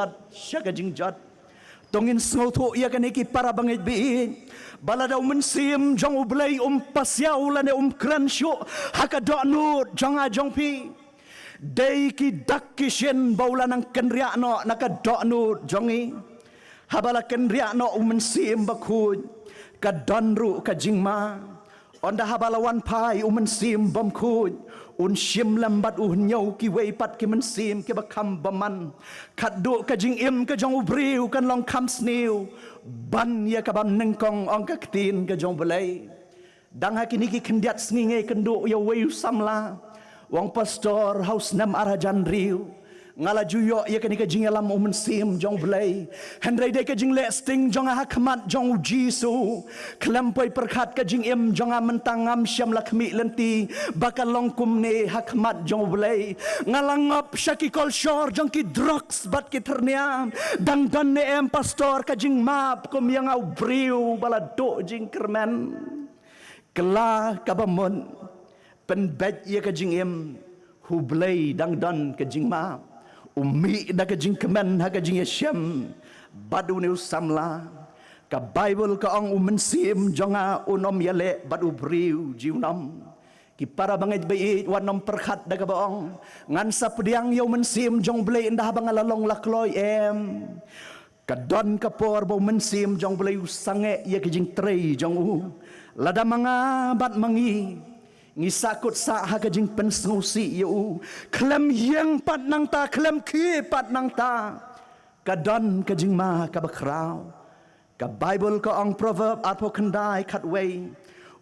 jat tongin sngoto ya kan iki para banget bi baladaw mensim jong ublay pasyaw lane kransyo haka donut jonga jongpi day ki dakkisyen bawla ng kenria no naka donut jongi habala kenria no mensim bakud ka donru ka jingma Onda habalawan pai sim bom kun sim lambat nyau ki wei pat ki sim ki bakam baman kat do ka jing im ka jong ubriu kan long kam sniu ban ya ka ban nengkong ong ka ktin ka jong belai dang hakini ki kendiat snginge kendo ya wei samla wang pastor haus nam arajan riu ngala juyo ya kani ka jing alam sim jong belai hendrai de ka jing le sting jong ha khamat jong jisu klempoi perkhat ka jing im jong mentangam syam lakmi lenti bakal long kumne ha khamat jong belai ngalangop syaki kol shor jong ki drugs bat ki terniam dang dan ne em pastor ka jing map kum yang au briu bala do jing kermen kela ka bamon pen bet ya ka jing im hu belai dang dan ka jing map umi da ka jing kemen ha ka jing yasham badu ne samla ka bible ka ong sim jonga unom yale badu briu jiunam ki para bangai bai wanom perkhat da ka baong ngan sa pediang yo sim jong blei indah bangalalong lakloi em ka don ka por bo sim jong blei sange ya ka jing trei jong u lada manga bat mangi ngisakut sa ha ka jing pensngusi yu klem yang pat nang ta klem ki pat nang ta kadon ka jing ma ka bakrau ka bible ka ong proverb apo kendai khat wei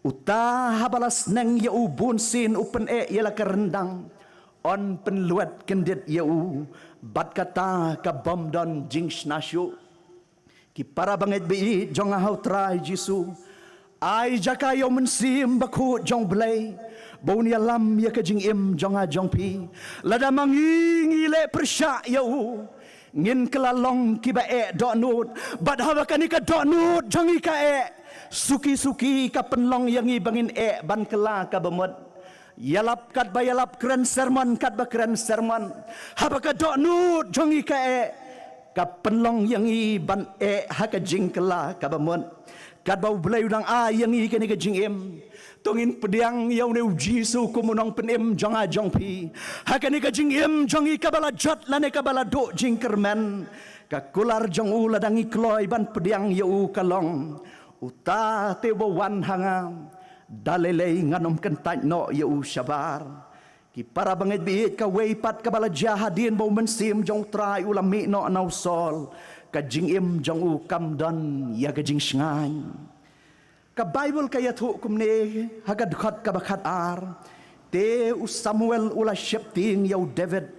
uta habalas nang yu bun sin upen yela kerendang on penluat kendit yu bat kata ka bom don jing snasyu ki para banget bi jong hau trai jisu ai jaka yo sim baku jong blai bau ni alam ya ka jing im jong a jong pi lada mangi ngile persya yo ngin kelalong ki ba do nut bad hawa kani ka do nut jong i ka suki ka penlong yang i bangin ban kela ka bemot yalap kat ba yalap keren sermon kat ba keren sermon haba ka do nut jong i ka penlong yang i ban ha ka jing kela ka bemot kat bau belai udang yang i kani ka jing im tongin pediang yaw ne jisu kumunong penim jong a jong pi hakani ka jing im jong i kabala jot lane kabala do jing kermen ka kular jong u ladangi kloi ban pediang yaw kalong uta te bo wan hanga dalele nganom kentaj no yaw syabar ki para banget biit ka weipat kabala jahadin bo mensim jong trai ulami no nau sol ka jing im jong u kamdan ya ka jing shngan ka bible kaya thu kumne hagad khat ka bakhat ar te Samuel ula shepting yaw David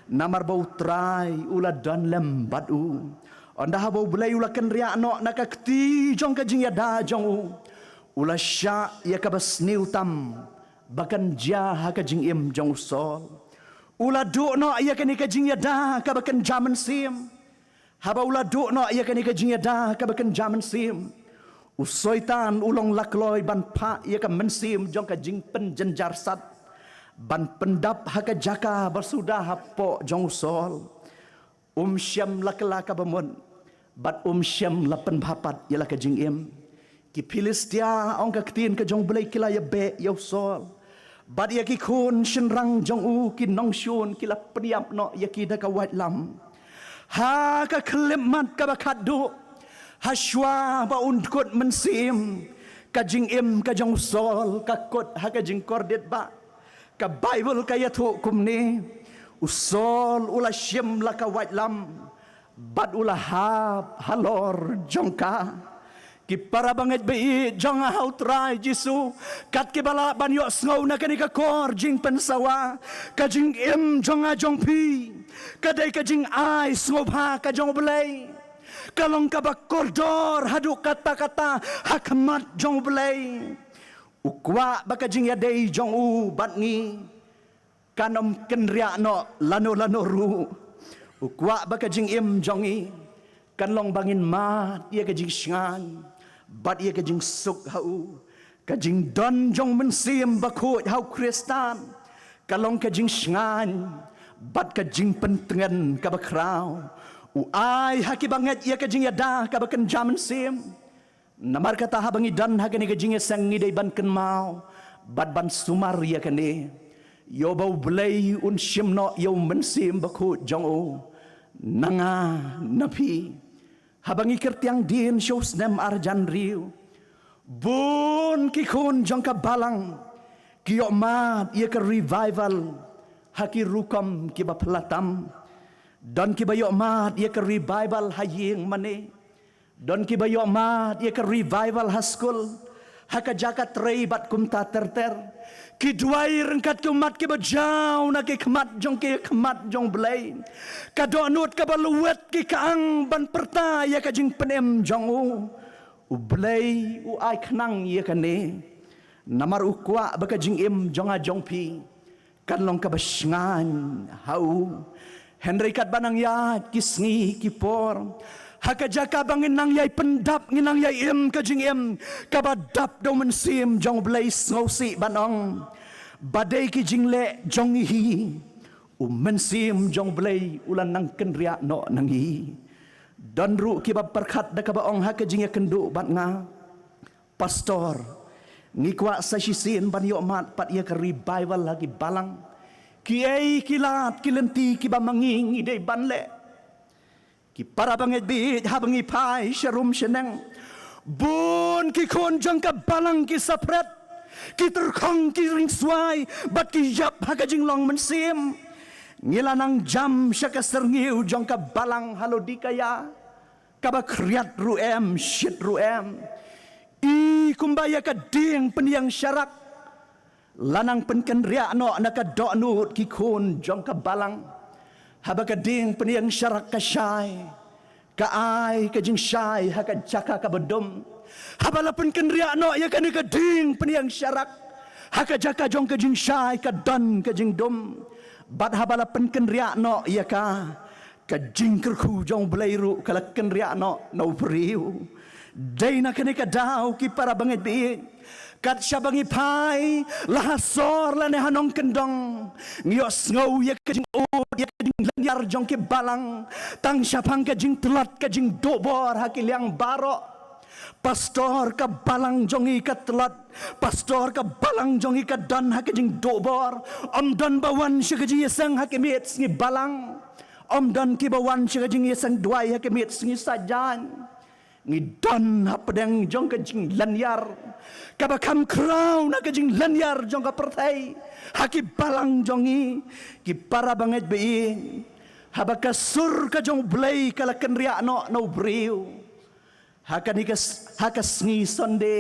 namar bau trai ula dan lem badu onda habau bulai ula kenria no nakakti jong ka jing yada jong ula sya ya ka basniu tam bakan ja ha ka jing im jong sol ula du no ya ka ni ka jing yada ka bakan jaman sim haba ula du no ya ka ni ka jing yada ka bakan jaman sim usoitan ulong lakloi ban pa ia ka mensim jong ka jing penjenjar sat ban pendap ha ka jaka bersudah hapo jong sol syam lakla ka bamon bat syam lapen bhapat ialah ka jing im ki Filistia ong ka ktin ka jong belai kila ya be yo sol bat ia ki kun shenrang jong u ki nong shun kila priap no ya ki da ka wat lam ha ka klemat ka bakat du Hashwa ba undkot mensim kajing im kajong sol kakot ha kajing kordet ba ka bible kaya thu kumni usol ula syim la ka wat lam bad ula halor jongka ki para banget be jong hau trai jisu kat ki bala ban yo sngo na kani ka kor jing pensawa kajing im jong a jong pi kadai kajing ai sngo pha ka jong belai kalong kabak koridor haduk kata-kata hakmat jong belai ukwa baka jing yadai jong u batngi kanom kenria no lano ru ukwa baka jing im jong i kanlong bangin mat ia ka jing shngan bat ia ka jing suk hau ka jing don jong mensim bakut hau kristan kalong ka jing shngan bat ka jing pentengan ka bakrau ai haki banget ia ka jing yada ka bakan jaman sim namar kata ha bangi dan ha kani ka jing sang ngidai ban ken mau bad ban sumar ia kani yo bau blai syim no yo mensim bakut jong o nanga napi ha bangi kertiang din shows nem arjan riu Bun ki kun jong ka balang ki yo mat ye ka revival haki rukom ki ba pelatam don ki ba yo mat ye ka revival haying mane don ki ba yo mat ye ka revival haskul haka jakat rei bat kum ta terter ki duai rengkat kumat ki ba jau na ki kemat jong belai ka donut ka ba luwet ki kaang ban perta ye ka jing penem jong u belai u ai khnang ye ka ne namar u kwa ba ka jing im jong a jong pi kan long ka ba shngan hau Henry kat banang ya kisngi ki por haka jaka bangin nang yai pendap nginang yai im ka jing im ka ba dap do men sim jong belai sngosi banong badai ki jing le jong hi men sim jong belai ulan nang kenria no nang hi dan ru ki ba perkat da ka ba ong haka jing ya kendu bat nga pastor ngi kwa sa sisin ban yo mat pat ya ka revival lagi balang ki ai kilat kilenti ki ba manging ide banle ki para banget bi habangi pai sharum sheneng bun ki kon jang ka balang ki sapret ki terkhong ki ring swai bat ki yap haka jing long mensim ngilanang jam syaka serniu jang ka balang halo dikaya kaba kriat ruem shit ruem i kumbaya ka ding peniang syarak lanang penken ria no naka do nut ki kun jong ka balang haba ka ding peniang syarak ka syai ka ai ka jing syai haka jaka ka bedom haba la penken ria no ya ka ni ka ding peniang syarak haka jaka jong ka jing syai ka don ka jing dom bat haba la penken ria no ya ka jing kerku jong belairu kala ken ria no priu dai na kene ka dau ki para banget bi kat syabangi pai lahasor lane hanong kendong ngios ngau ya ka jing ya ka jing lanyar jong ki balang tang syapang ka jing telat ka jing dobor hakil yang barok pastor ka balang jongi ka telat pastor ka balang jongi ka dan hak jing dobor om dan bawan sya ka jing sang hakimit ngi balang om dan ki bawan sya ka jing sang duai hakimit ngi sajan ngi dan hapdeng jong ka jing lanyar ka bakam kraw na ka jing lanyar jong ka pertai haki balang jongi ki para banget be habaka sur ka jong blai kala kenria no briu haka sngi sonde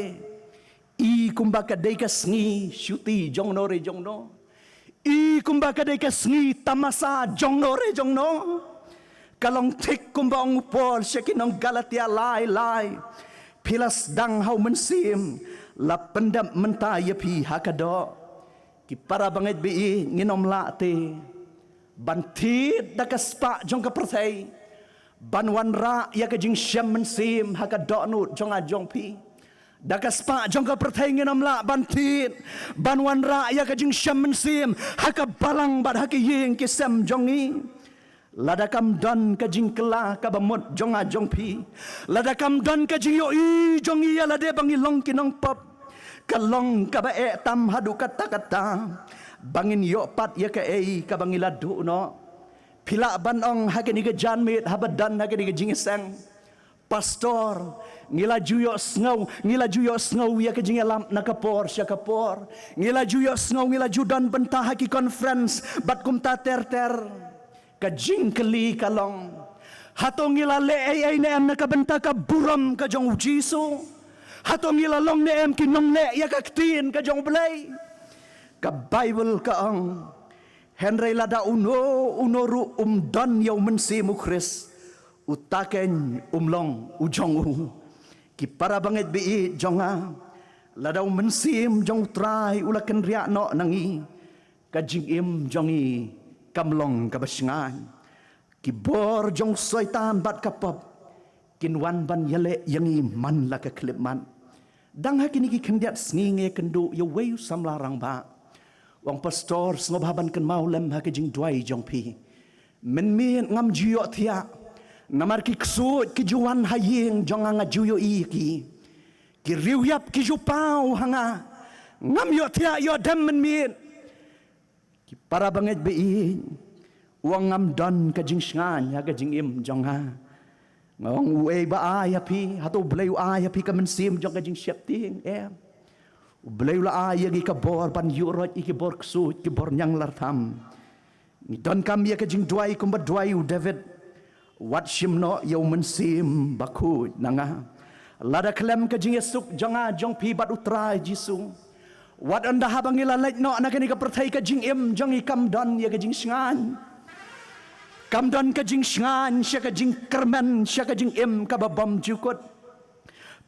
i kumbaka dei ka sngi syuti jong no re jong no i kumbaka dei ka sngi tamasa jong no re jong no kalong tik kumbang upol syakinong galatia lai pilas dang hau mensim la pendam mentaya pi hakado ki para banget bi nginom late bantit dakaspa jong ka pertai banwan ra ya ka jing syam mensim haka donut jong a jong pi dakaspa jong ka pertai nginom la bantit banwan ra ya ka jing syam mensim haka balang bad haka ying ki sam jongi ladakam don ka jing kela ka bamot jong a jong pi ladakam don ka jing yo i jong i ala de bangi long kinong pop kalong ka ba e tam hadu kata bangin yo pat ya ka e ka bangi ladu no pila banong hakini ka janmit habadan hakini ka jing sang pastor ngila juyo sngow ya ka jing lam nakapor sya kapor ngila juyo sngow ngila judan bentah haki conference bat kum ta ter ka jing keli kalong hatong ngila le ai ne am nakabenta ka buram ka jong jisu hatong ngila long ne am kinong le ya ka tin ka jong belai ka bible ka ang henry lada uno ru don yaw mensi mu kris utaken umlong ujong ki para banget bi jonga lada mensim jong trai ulaken ria no nangi ka jing im jongi kamlong kabasngan kibor jong soitan bat kapop kinwan ban yale yangi man la ka klipman dang hakini ki kendiat snginge kendu yo weu samlarang ba wang pastor sngobaban kan maulem haka jing duai jong pi men ngam jiyo thia namar ki ksut ki juan haying jong anga juyo i ki riwyap ki jupau hanga ngam yo thia yo dem men ki para banget be uang ngam don ka jing sngan ya ka jing im jong ha ngong uay ba ay api hato blay ay api ka mensim jong ka jing siap ting blay la ay gi ka bor ban yurot iki bor ksut ki bor nyang lartam ni don kam ya ka jing duai kum ba duai u David wat shimno yo mensim baku nanga lada klem ka jing esuk jonga jong pi bat utrai jisu wat anda habang ila lek no anak ni ka perthai ka jing em jong i kam don ya ka jing sngan kam don ka jing sngan sya ka jing kermen sya ka jing em ka babam jukot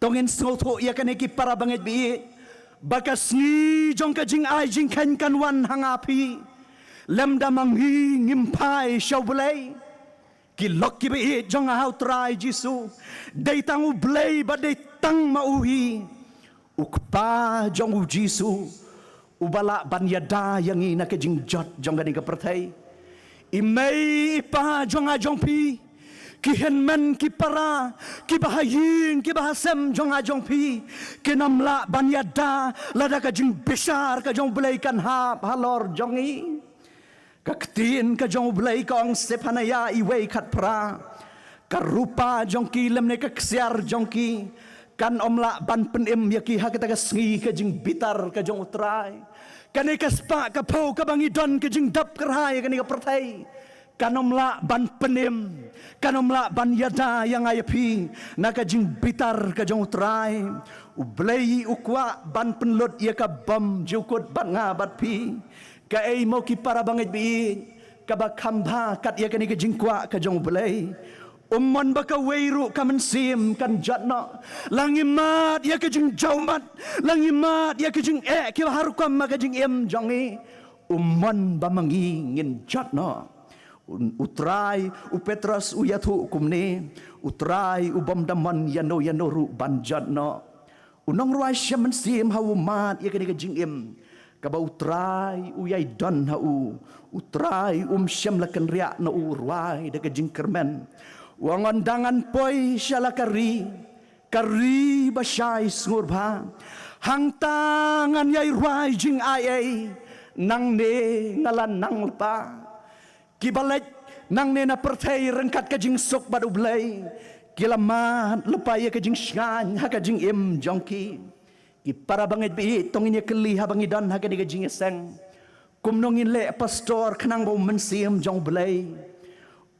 tongin snotho ya ka ni ki para banget bi bakas ni jong ka jing ai jing kan kan wan hangapi lem damang hi ngimpai syaw bulai kilok ki bi jong a try jisu dei tang u blay ba dei tang mauhi ukpa jong u jisu ubala ban yada yang ina ke jing jot jong gani ka perthai imei pa jong a jong pi ki henmen ki para ki bahayin ki bahasem jong a jong pi ki namla ban yada lada ka jing besar ka jong blay kan ha halor jong i kaktin ka jong blay kong sepanaya iway kat pra karupa jong ki lemne ka ksiar jong ki kan omla ban penim yaki ha kita ka sngi ka jing bitar ka jong utrai kani ka spa ka pau ka bangidon ka jing dap kerhai kani ka perthai kan omla ban penim kan omla ban yada yang ayapi na ka jing bitar ka jong utrai ublay ukwa ban penlut ya ka bom jukut ban ngabat pi ka ay mo ki para bangit bi ka ba kamba kat ya kani ka jingkwa ka jong bulay umman ba ka weiru ka mensim kan jatna langimat ya ka jing jaumat langimat ya ka jing ki haru kam ka jing em jongi umman ba mangingin jatna utrai u Petrus u yathu kumne utrai u bom daman yano ru ban jatna unong ruai shaman sim hawumat ya kani ka jing em kaba utrai uyai don ha utrai syam lakan riak na urwai daga jingkermen wangon dangan poi syala kari basyai sngur ba hang tangan yai ruai jing ai nang ne ngalan nang pa kibalet nang ne na perthai rengkat ka jing sok badu blai kilamat lepa ya ka jing shan ha ka jing em jongki ki para bangit bi tongin ya keli ha bangidan ha ka diga jing seng kumnongin le pastor khnang bo mensim jong blai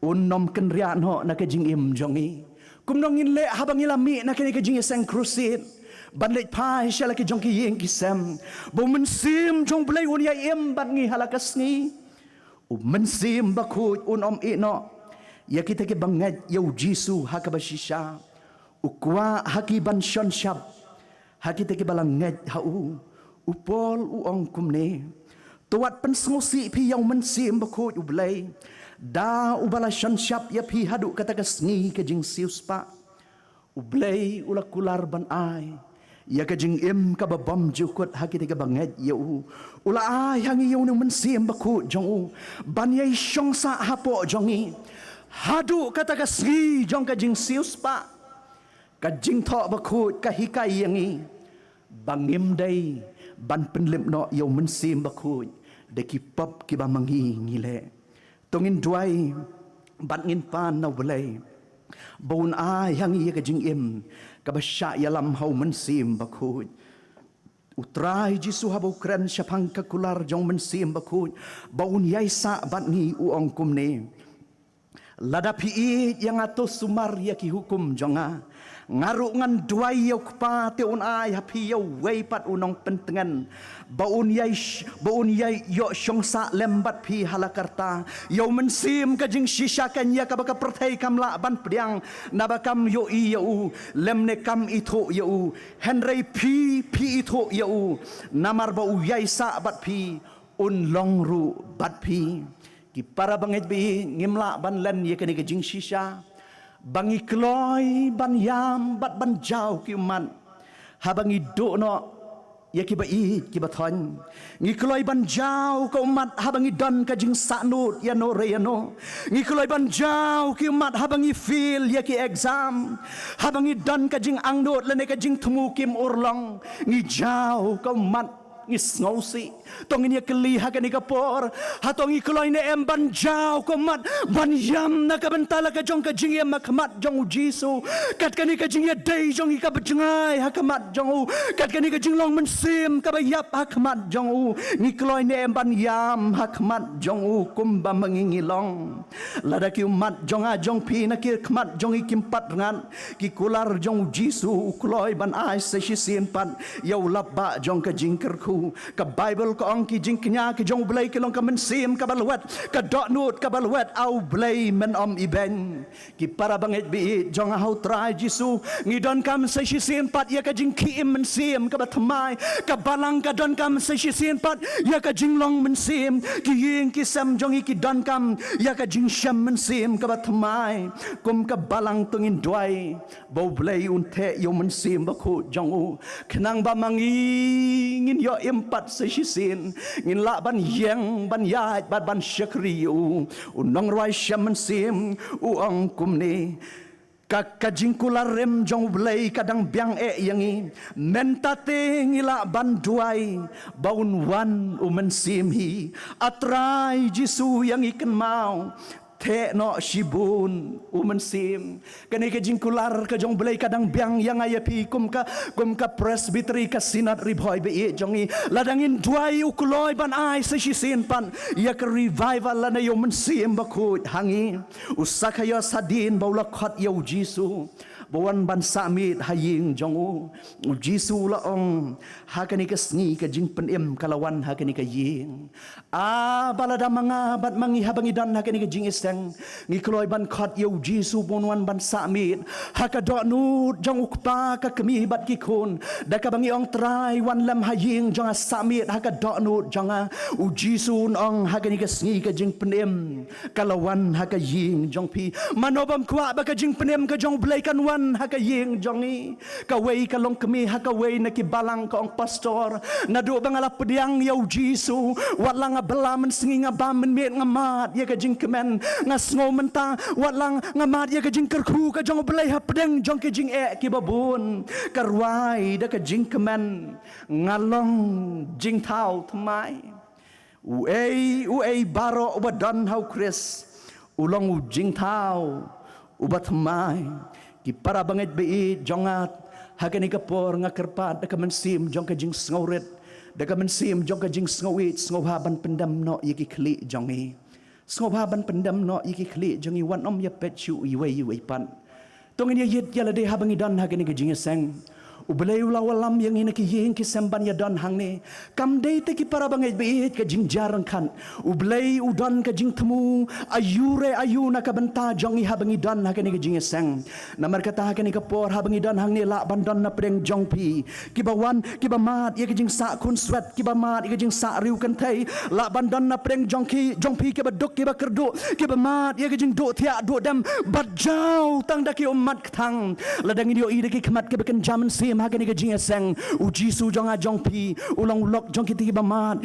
unnom ken ria no na ka jing im jongi kumnongin le ha bangilami na ka diga jing seng crusit ban le pai shala ki jong ki yeng ki sem bo mensim jong blai un ya em ban ngi halakas ni mensim bakut unom ino ya kita ke bangat yau jisu ha ka bashisha ukwa hakiban shon shab hakita ke balang ngaj hau upol uong kumne tuat pensngosi pi yang mensim bakut ublay da ubala shan syap ya pi hadu kata ka sngi ka jing siuspa ublay ula kular ban ai ya ka jing em ka babam jukut hakita ke bangaj yau ula ai hangi yau nu mensim bakut jong ban yai shongsa hapo jongi hadu kata ka sngi jong ka jing siuspa ka jing tho bakut ka hikai yangi bangim dai ban penlip no yo mensim bakut de ki pop ki ba mangi ngile tongin duai ban ngin pan na bulai bon ai hangi ka jing em ka ba sha yalam hau mensim bakut utrai jisu habo kren syapang ka kular jong mensim bakut baun yai sa ban ngi uong kumne ladapi yang atos sumar ya ki hukum jonga ngaru ngan duai yau kpa te un ai hapi yau wei pat unong pentengan baun yai yo shongsa lembat pi halakarta yau mensim ka jing shishakan ya ka baka perthai kamla ban pediang nabakam yo i yau lemne kam itho yau henrei pi itho yau namar bau yai sa bat pi un longru bat pi ki para bangit bi ngimla ban len ye kani ka jing shisha bangi kloy ban yam bat ban jau ki man ha bangi do no ya ki ba i ki ba thon ngi kloy ban jau ko mat ha bangi don ka jing sa nut ya no re ya no ngi kloy ban jau ki mat ha bangi feel ya ki exam ha bangi don ka jing ang nut le ne ka jing thumu kim urlong ngi jau ko mat ngis ngausi tong ini keli hakan ikapor hatong ikloi ne em ban jau komat ban yam na ka bentala ka jong ka jing em kamat jong Jisu kat kani ka jing ya dei jong ka bejngai hakamat jong kat kani ka jing long men sim ka bayap hakamat jong ngikloi ne em ban yam hakamat jong kum ba mangingilong lada ki umat jong a jong pi na ki kamat jong ikimpat ngan ki kular jong Jisu kloi ban ai se sin pan yau labba jong ka jing kerku ka Bible ko ong ki jing knya ki jong blai ki long ka men sim ka balwat ka dot nut ka balwat au blai men om iben ki para banget bi jong hau trai Jisu ngidon kam se sin pat ya ka jing ki men sim ka batmai ka balang ka don kam se sin pat ya ka jing long men sim ki ying ki sam jong ki don kam ya ka jing sham men sim ka batmai kum ka balang tungin dwai bau blai un the yo men sim ba khu jong kenang ba mangi ngin yo empat se sin ngin la ban yang ban ya ban syakri u nong roi sham men sim u ong kum ni kakajing kularem jong blai kadang biang yangi mentate ngila banduai baun wan umen simhi atrai Jisu yang ikan mau te no shibun umen sim kani ke jingkular ke jong blai kadang biang yang ayapi kum ka presbytery ka sinat ribhoi be jongi ladangin duai ukloi ban ai se sin pan ya ka revival la na yo men sim ba khu hangi usaka yo sadin baula khat yo Jisu bawan ban samit haying jong Jisu la ong hakani ka sngi ka jing penem kalawan hakani ka ying balada manga bat mangi habangi dan hakani ka jing iseng ngi kloi ban khat yo Jisu bonwan ban samit hakadot nu jong ukpa ka kemi bat ki khun da ka bangi ong trai wan lam haying jong samit hakadot nu jong Jisu ong hakani ka sngi ka jing penem kalawan hakaying jong pi manobam kwa ba ka jing penem ka jong blai kan wan hakaying jongi kawai kalong kami hakawai nakibalang ka ong pastor nadu bangala pediang yaw Jisu walang abalaman singi nga bamen miet nga mat ya ka jing kemen nga sngo menta walang nga mat ya ka jing kerku ka jong belai hapedeng jong ka jing ki babun karwai da ka jing kemen ngalong jing tau tmai uei baro ubadan hau Chris ulong jing tau ubat tmai ki para banget bi jongat hakani ka por nga kerpat da ka mensim jong ka jing sngoret da ka mensim jong ka jing snowit sngohaban pendam no yiki kli jongi sngohaban pendam no yiki kli jongi wan om ya pechu iwe pan tongin ya yit yala de habangi dan hakani ka jing seng ubelay ulawalam yang ina ki ying ki semban ya don hang ne kam day te ki para banget bi ka jing jarang kan ubelay udon ka jing temu ayure ayuna ka benta jongi habangi don hakani ka jing seng namar kata hakani ka por habangi don hang ne la bandon na preng jong pi ki bawan ki ba mat ya ka jing sa kun swet ki ba mat ya ka jing sa riu kan thai la bandon na preng jong pi ki ba dok ki ba kerdu ki ba mat ya ka jing do thia do dam bat jau tang da ki umat thang ladang idio ide ki khamat ki ba kan jaman si hakani ka jing seng Jisu jong a jong pi ulang lok jong ki ba mat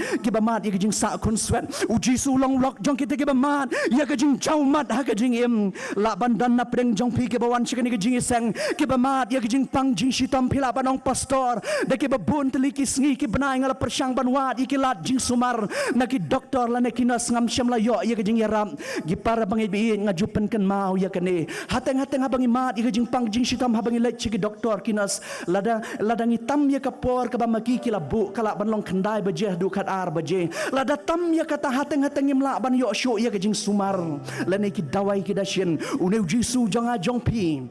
ya ka jing sa kun swet Jisu ulang lok jong ki ba mat ya ka jing jau mat ha ka jing em la bandan na preng jong pi ki ba wan chikani ka jing seng ki ba mat ya ka jing pang jing shitam phila banong pastor da ki ba bun teli ki sngi ki banai ngala persyang banwat iki lat jing sumar na ki doktor la na ki nas ngam syam la yo ya ka jing yaram gi para bangi bi ngajupen kan mau ya kane hateng habangi mat ya ka jing pang jing shitam habangi lek chiki doktor kinas ladang hitam ya kapor ka bamaki kilabu kala banlong kendai bajeh du kat ar bajeh lada tam ya kata hateng imla ban yo syo ya kajing sumar lane ki dawai ki dasyen uneu Jisu jonga jong pi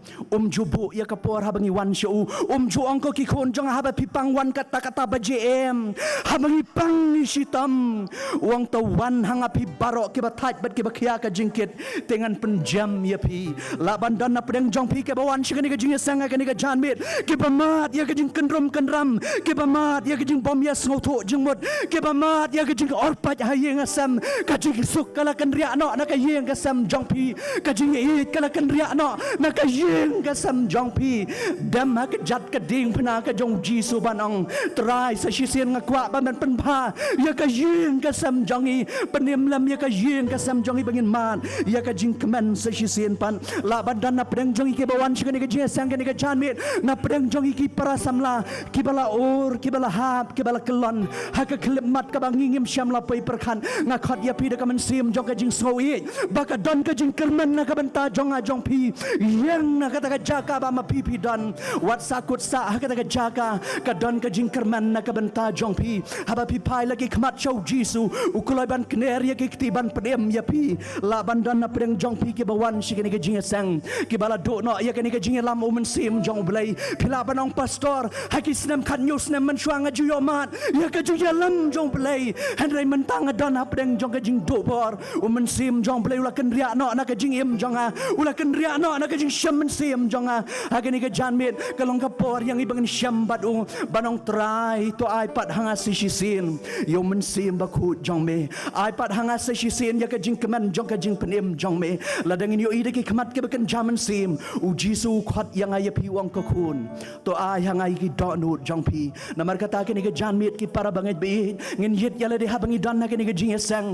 jubu ya kapor habangi wan syo ju angko ki khon jonga haba pipang wan kata bajeh em habangi pang sitam uang tawan hanga pi baro ki bathaj bat ki bakhya ka jingkit tengan penjam ya pi la bandan na pedeng jong pi ke bawan shikani ka jingya sanga kani ka janmit ki mat ya kajing kenram ke bamat ya kajing bom ya sngoto jengmut ke bamat ya kajing orpat hayeng asam kajing suk kala kan ria no na kayeng kasam jongpi kajing it kala kan ria no na kayeng kasam jongpi dam ha ka jat ka ding phna ka jong Jisu banong trai sa shisien ngakwa ban penpa ya kayeng kasam jongi penim lam ya kayeng kasam jongi bangin man ya kajing keman sa shisien pan la badan na pedang jongi ke bawan chikani ka jeng sang ka janmit na pedang jongi ki ki para samla ki bala or ki bala hap ki bala kelon haka klemat ka bangingim syam la pai perkhan nga khot ya pi da ka man sim jong ka jing soi baka don ka jing kerman na ka banta jong a jong pi yang na ka ta ka jaka ba ma pi pi don wat sakut sa haka ta ka jaka ka don ka jing kerman na ka banta jong pi haba pi pai lagi khmat chau jisu ukulai ban kner ya ki tiban pedem ya pi la ban don na preng jong pi ki bawan shi ni ka jing sang ki bala do no ya ka ni ka jing lam o man sim jong blai pila banong pastor haki snem khan nyu snem man chuang ju yo mat ya ka ju ya lam jong blai henry man tang don ap deng jong ka jing do bor o man sim jong blai ula kan ria no na ka jing im jong a ula kan ria no na ka jing sham man sim jong a haki ni ka jan met ka long ka por yang ibang sham bat u banong try to ai pat hanga si sin yo man sim ba khu jong me ai pat hanga si sin ya ka jing keman jong ka jing penem jong me la deng yo ide ki khamat ke kan jaman sim u jisu khat yang ai pi wang ka kun to ai hangai ki donut jong pi namar kata ke ni ke jan mit ki para bangai bi ngin yit yala de habangi don na ke ni ke jing sang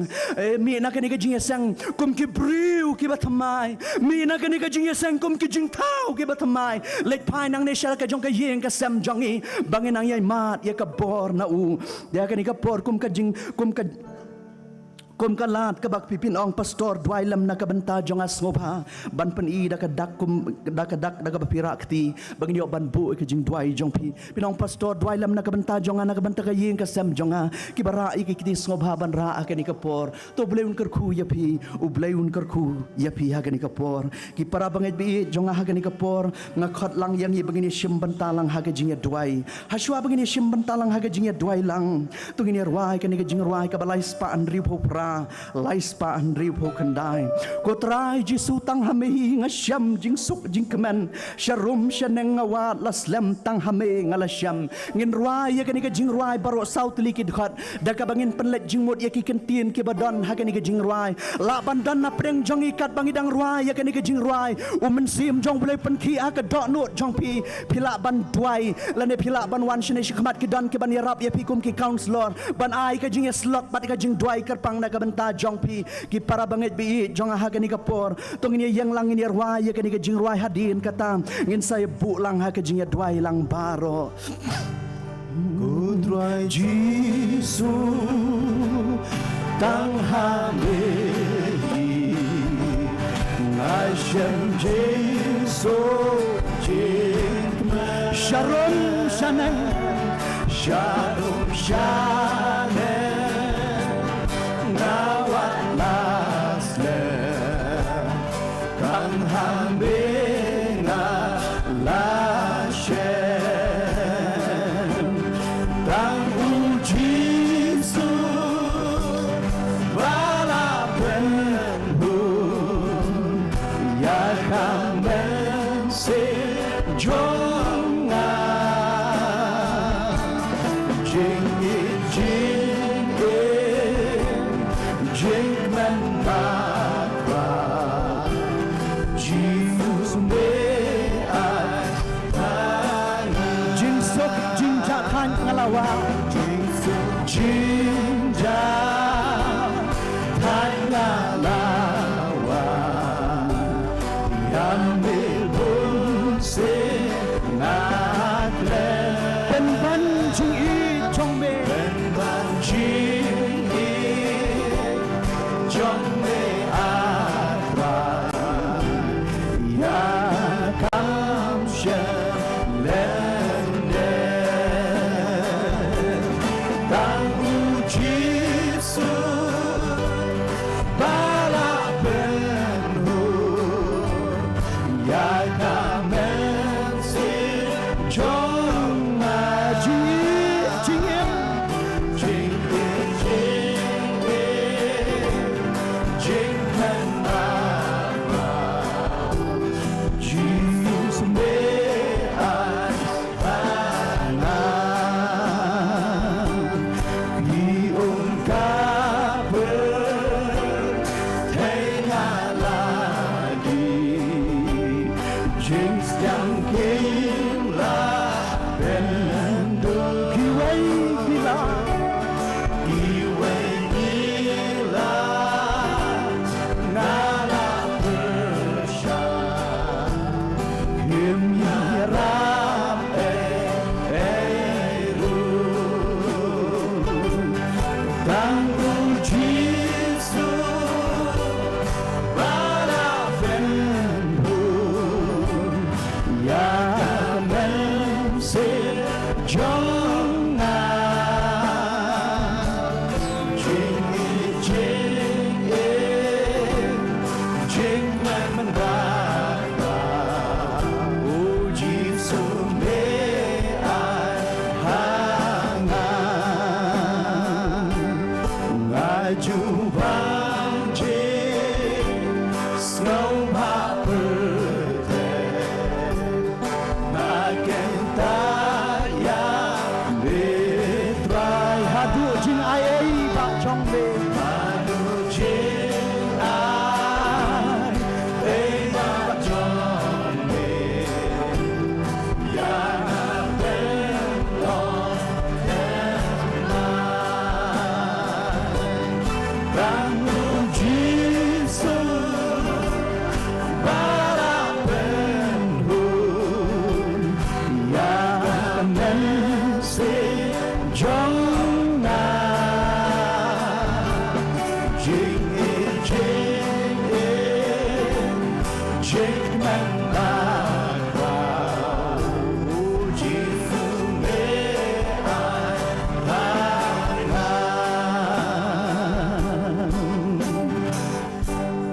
mi na ke ni ke jing sang kum ki briu ki batamai mi na ke ni ke jing sang kum ki jing thau ki batamai lek pai nang ne shal ka jong ka yeng ka sam jong i bangin nang yai mat ya ka bor na u ya ke ni ka por kum ka jing kum ka lat ka bak pipin ong pastor dwai lam na ka banta jong asngopha ban pen i da ka dak da ka bapira kti bangin yo ban bu ka jing dwai jong pi pinong pastor dwai lam na ka banta jong na ka banta ka yeng ka sam jong ki bara i ki kti snopha ban ra ka ni ka por to bleun kar khu ya pi u bleun kar khu ya pi ha ka ni ka por ki para bangai bi jong ha ka ni ka por nga khot lang yang i bangin shim banta lang ha ka jing ya dwai ha shwa bangin shim banta lang ha ka jing ya dwai lang tu ngin rwai ka ni ka jing rwai ka balai spa an ri phopra lais pa an ri pho kandai ko trai jisu tang hame nga syam jing suk jing kemen sharum shaneng awat laslem tang hame ngala syam ngin ruai ya kani ka jing ruai baro south likid khat da ka bangin penlet jing mod ya ki kentin ki badon ha kani ka jing ruai la bandan na preng jong ikat bangidang ruai ya kani ka jing ruai men sim jong boleh pen ki a ka dot not jong pi pila ban duai lane pila ban wan shne shikmat ki don ki ban yarap ya pi kum ki counselor ban ai ka jing slot bat ka jing duai kerpang na ka benta jong pi ki para banget bi jong ha kani ka por tong ini yang lang ini ruai ya kani ka jing ruai hadin kata ngin saya bu lang ha ka jing ya duai lang baro ku duai jisu tang ha me ngai shem jisu jing sharon shanang sharon shanang ngawat lasle kang hambe ngalashen tang uji su bala penbu ya kamen se jonga jing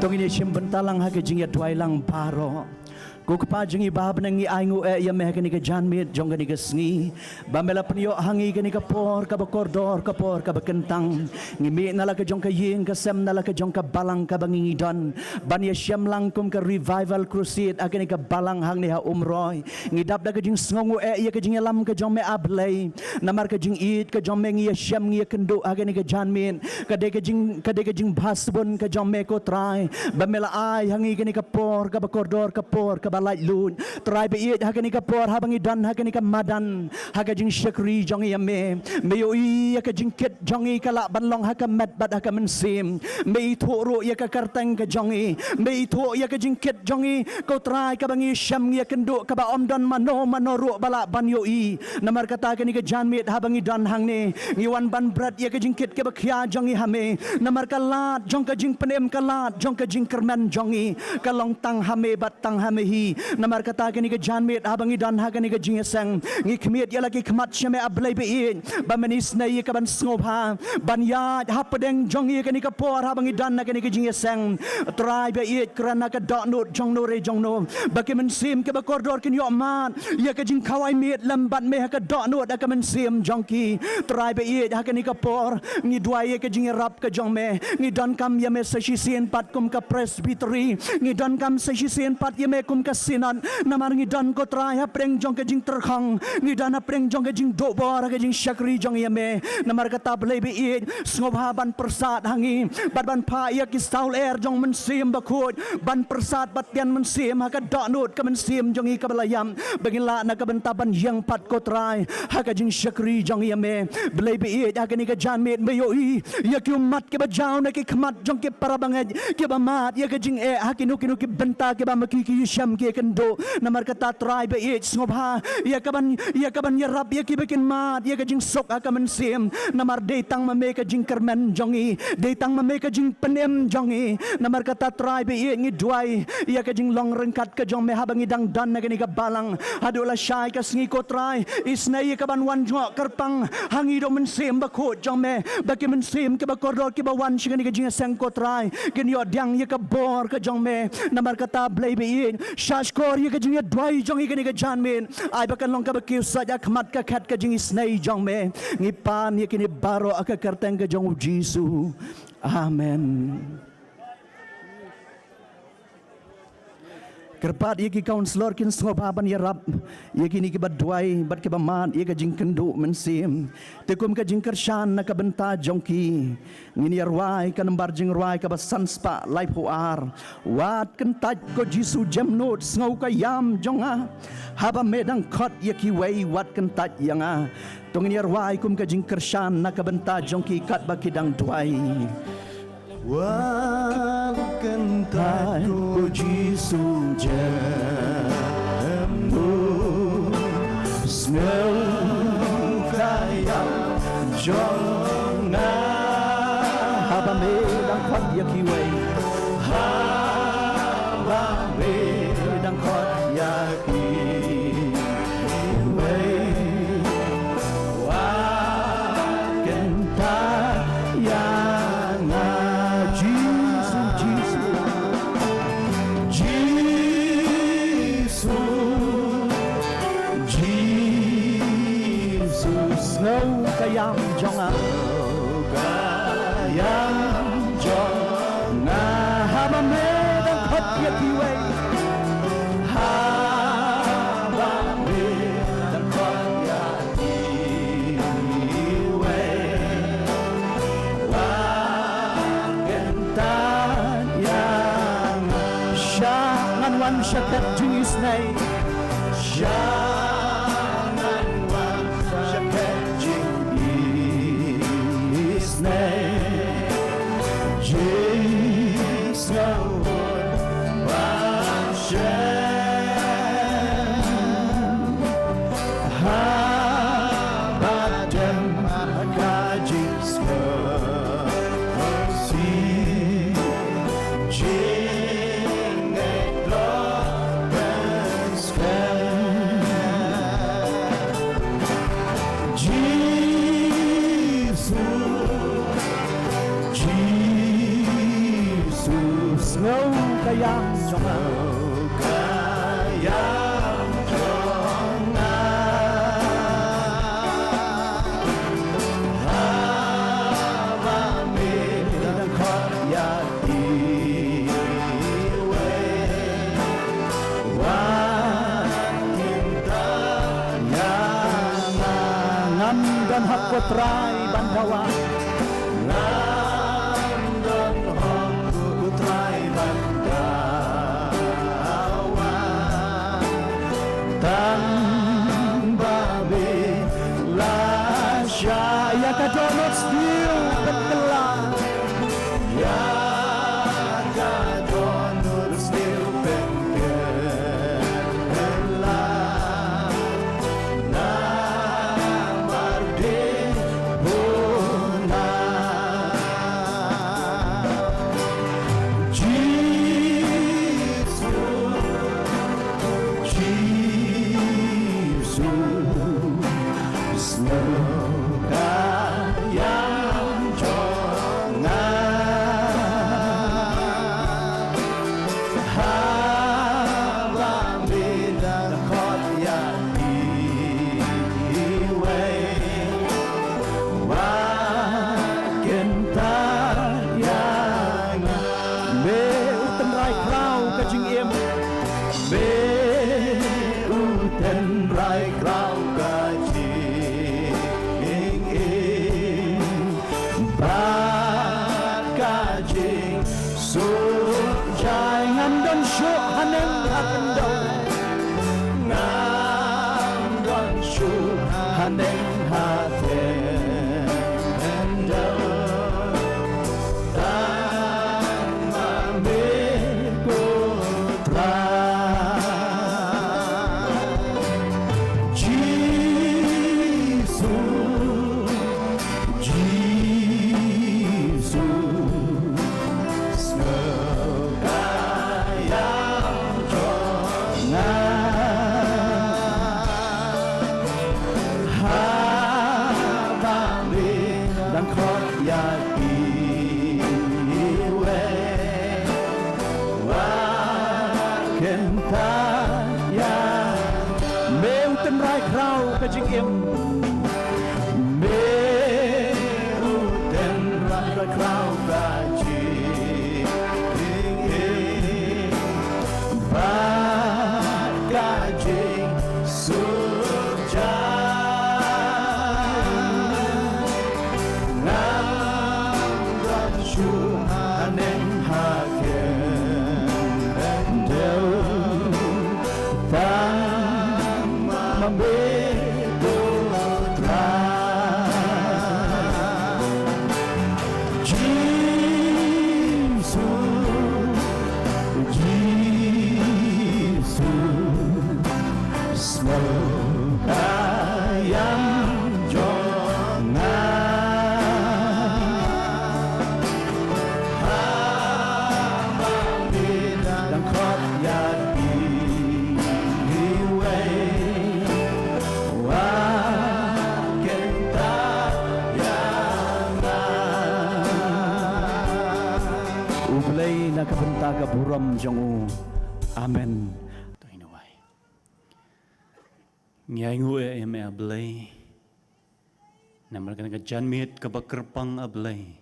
Dong ini sim bentalang hake jing ya duai lang paro. Ko kapajeng iba benangi aingu ya meh kani ka janmit jong kani ka sngi bambela penyo hangi kani ka por ka bakordor ka por ka bakentang ngimi nala ka jong ka ying ka sem nala ka jong ka balang ka bangingi don ban ya syam langkum ka revival crusade akani ka balang hang ni ha umroy ngidap da ka jing sngongu ya ka jing lam ka jong me ablay namar ka jing it ka jong me ngi syam ngi kendo akani ka janmit ka de ka jing basbon ka jong me ko try bambela ai hangi kani ka por ka bakordor ka por ka light lun try be it hakani ka por habangi dan hakani ka madan haga jing syakri jongi yame meyo i ka jing ket jongi kala banlong haka mat bad haka mensim me thoro ya ka kartang ka jongi me tho ya ka jing ket jongi ko try ka bangi syam ya kendo ka ba om don mano ro bala ban yo i namar kata kani ka janmit habangi dan hang ne ngiwan ban brat ya ka jing ket ka bakhya jongi hame namar kalat jong ka jing penem kalat jong ka jing kerman jongi kalong tang hame bat tang hame hi namar kata kani ka janmit habangi dan hagani ka jingesang ngi khmiet ya lagi khmat syame ablay be in ba manis na ka ban snobha ban ya hapadeng jongi kani ka por habangi dan hagani ka jingesang try be it krana ka dot note jong no re jong no baki men sim ka ba koridor kin yo man ya ka jing khawai met lambat me ka dot note ka men sim jongki try be it hagani ka por ngi duai ka jing rap ka jong me ngi dan kam ya me sa sien pat kum ka presbytery ngi dan kam sa sien pat ya me kum ka sinan namar ngi dan ko traya preng jong ke jing terkhang ngi dan preng jong ke jing do bor ke jing syakri jong yame namar kata blai be it snobha ban persat hangi ban pha ya ki saul air jong men sim bakut ban persat bat pian men sim ha ka da nut ka men sim jong i ka balayam bagin la na ka bentaban yang pat ko trai ha ka jing syakri jong yame blai be it ha ka ni ka janmit me yo i ya ki umat ke ba jaw na ki khmat jong ke parabangaj ke ba mat ya ka jing ha ki nu ki benta ke ba maki ki syam ke kendo namar kata try be it snobha ya kaban ya rab ya kibekin mat ya ka jing sok akaman sim namar detang mame ka jing kermen jongi detang mame ka jing penem jongi namar kata try be it ngi duai ya ka jing long rengkat ka jong me habangi dang dan na ka balang adola syai ka sngi ko try isna ya kaban wan jo kerpang hangi do men sim ba ko jong me baki men sim ke ba koridor ke ba wan shingani ka jing sang ko try ken yo dyang ya ka bor ka jong me namar kata blai be it shashkor ya ka jing ya dwai jong ikani ka janmin ai bakan long ka bakiu saja khmat ka khat ka jing isnai jong me ngi pan ya kini baro aka karteng ka jong Jisu amen kerpat yaki counselor kin sobaban ya rab yaki ni ki badwai bat ke baman ya ka jing kendo mensim tekum ka jing kershan na ka benta jongki ngini arwai ka nambar jing rwai ka basan spa life ar wat kentaj ko Jisu jamnot ngau ka yam jonga haba medang khot yaki wei wat kentaj yanga tongini arwai kum ka jing kershan na ka benta jongki kat bakidang dwai Walkan tayo Jisu jammu snow kaya jona haba me dang khot yakiway haba me dang khot yakiway walkan tayo Snow kayam jonga kayam jonga haba me dang khot yakiway haba me dang khot yakiway wagentan yang syangan wan syakat jingis nai kayang jonga kayang jonga habami dan khot ya iwe wan cinta ngam dan hak kotrai bandawa London hong putrai bandawa tan babi lasya ya kadonot still betelah ya kadonut still pengkela na marde bona Jesus semoga yang jonga habami dan khot ya iwe wa kentar yang meu tenrai krau kajing em uten rai krau kajing bat kajing sujai ngam dan syuk haneng hakendo ngam don shu haneng hatendo tan mambe putra Jesus semoga yang jonga habami dan khot ya iwe wa kenta yang meu tenrai krau kajing em uten rai krau kajing bat kajing surja ngam dan shu haneng haken endel tan mambe putra semoga yang jonga habami dan khot ya iwe wa kenta yang ublay na kabenta ka buram jongu amen Ngai ngue em ablay. Namar kan ka janmit ka bakerpang ablay.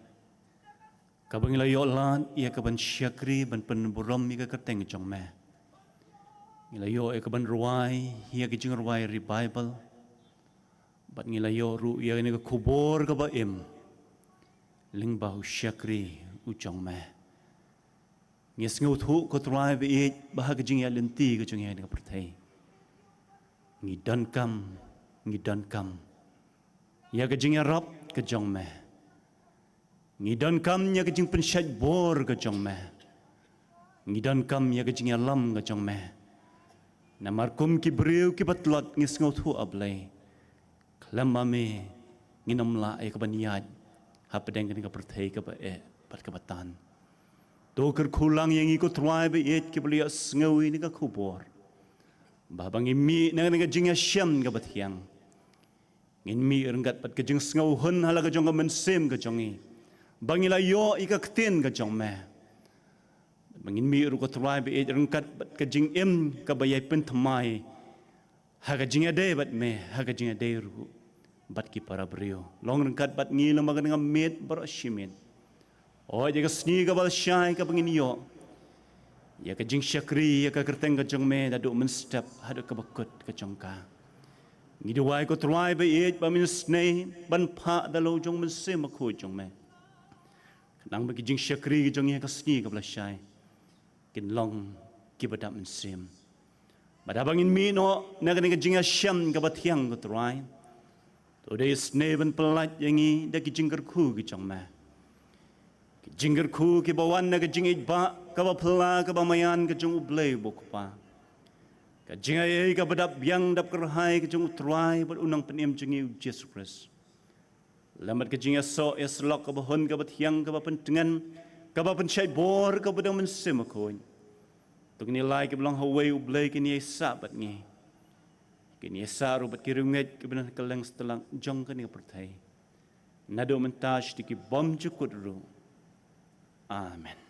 Kabang ilayo lan ia ka ban syakri ban penburam ika kerteng jong me. Ilayo e ka ban ruai ia ka jing ruai revival. Bat ngilayo ru ia ni ka kubor ka ba em. Ling bahu syakri ujong me. Nges ngut hu ko ruai be bahag jing ya lenti ka jong ya ni ka pertai. Ngidan kam ya kajing arab kajong me ngidan kam ya kajing pensyat bor kajong me ngidan kam ya kajing alam kajong me namarkum ki breu ki batlot ngis ngot hu ablay klam ame nginam la ay kabanyad hapedeng kan ka perthai ka ba pat ka batan to ker khulang yang ikut tribe et ki belias ngawi ni ka kubor Babang imi na nga jing asyam ka bathyang. Ngin mi renggat pat ka jing snauhun hala ka jong ka mensem ka jongi. Bangila yo ikaktin ka jong me. Mangin mi ru ko try be rengkat bat ka jing em ka bayai pen thamai ha ka jing ade bat me ha ka jing ade ru bat ki para brio long rengkat bat ngi la magan ngam met bar shimen o je ka sni ka bal shai ka bangin yo ya ka jing syakri ya ka kerteng ka jong me da do men step ha do ka bakut ka jong ka ngi do wai ko try be ba min snei ban pha da lo jong men se ma khu jong me nang bagi jing syakri ka jong ya ka sni ka bal shai kin long ki badam men sim badabangin mi no nagan ka jing syam ka bathiang ko try Today is neven pelat yangi da ki jingger khu ki chong ma. Ki jingger khu ki bawan na ka jingit ba ka ba pela ka ba mayan ka jong ublay bok pa. Ka jingay ka badap yang dap kerhai ka jong utray bat unang penim jingi Jesus Christ. Lamat ka jingya so es lok ka ba hon ka ba tiang ka ba pentengan ka ba pensay bor ka ba dang mensim ko. Tuk nilai ka belang haway ublay ki ni sabat ni. Kini saru bat kirunget kebenar kelang setelah jong kini pertai. Nado mentaj di ki bom cukut ru. Amen.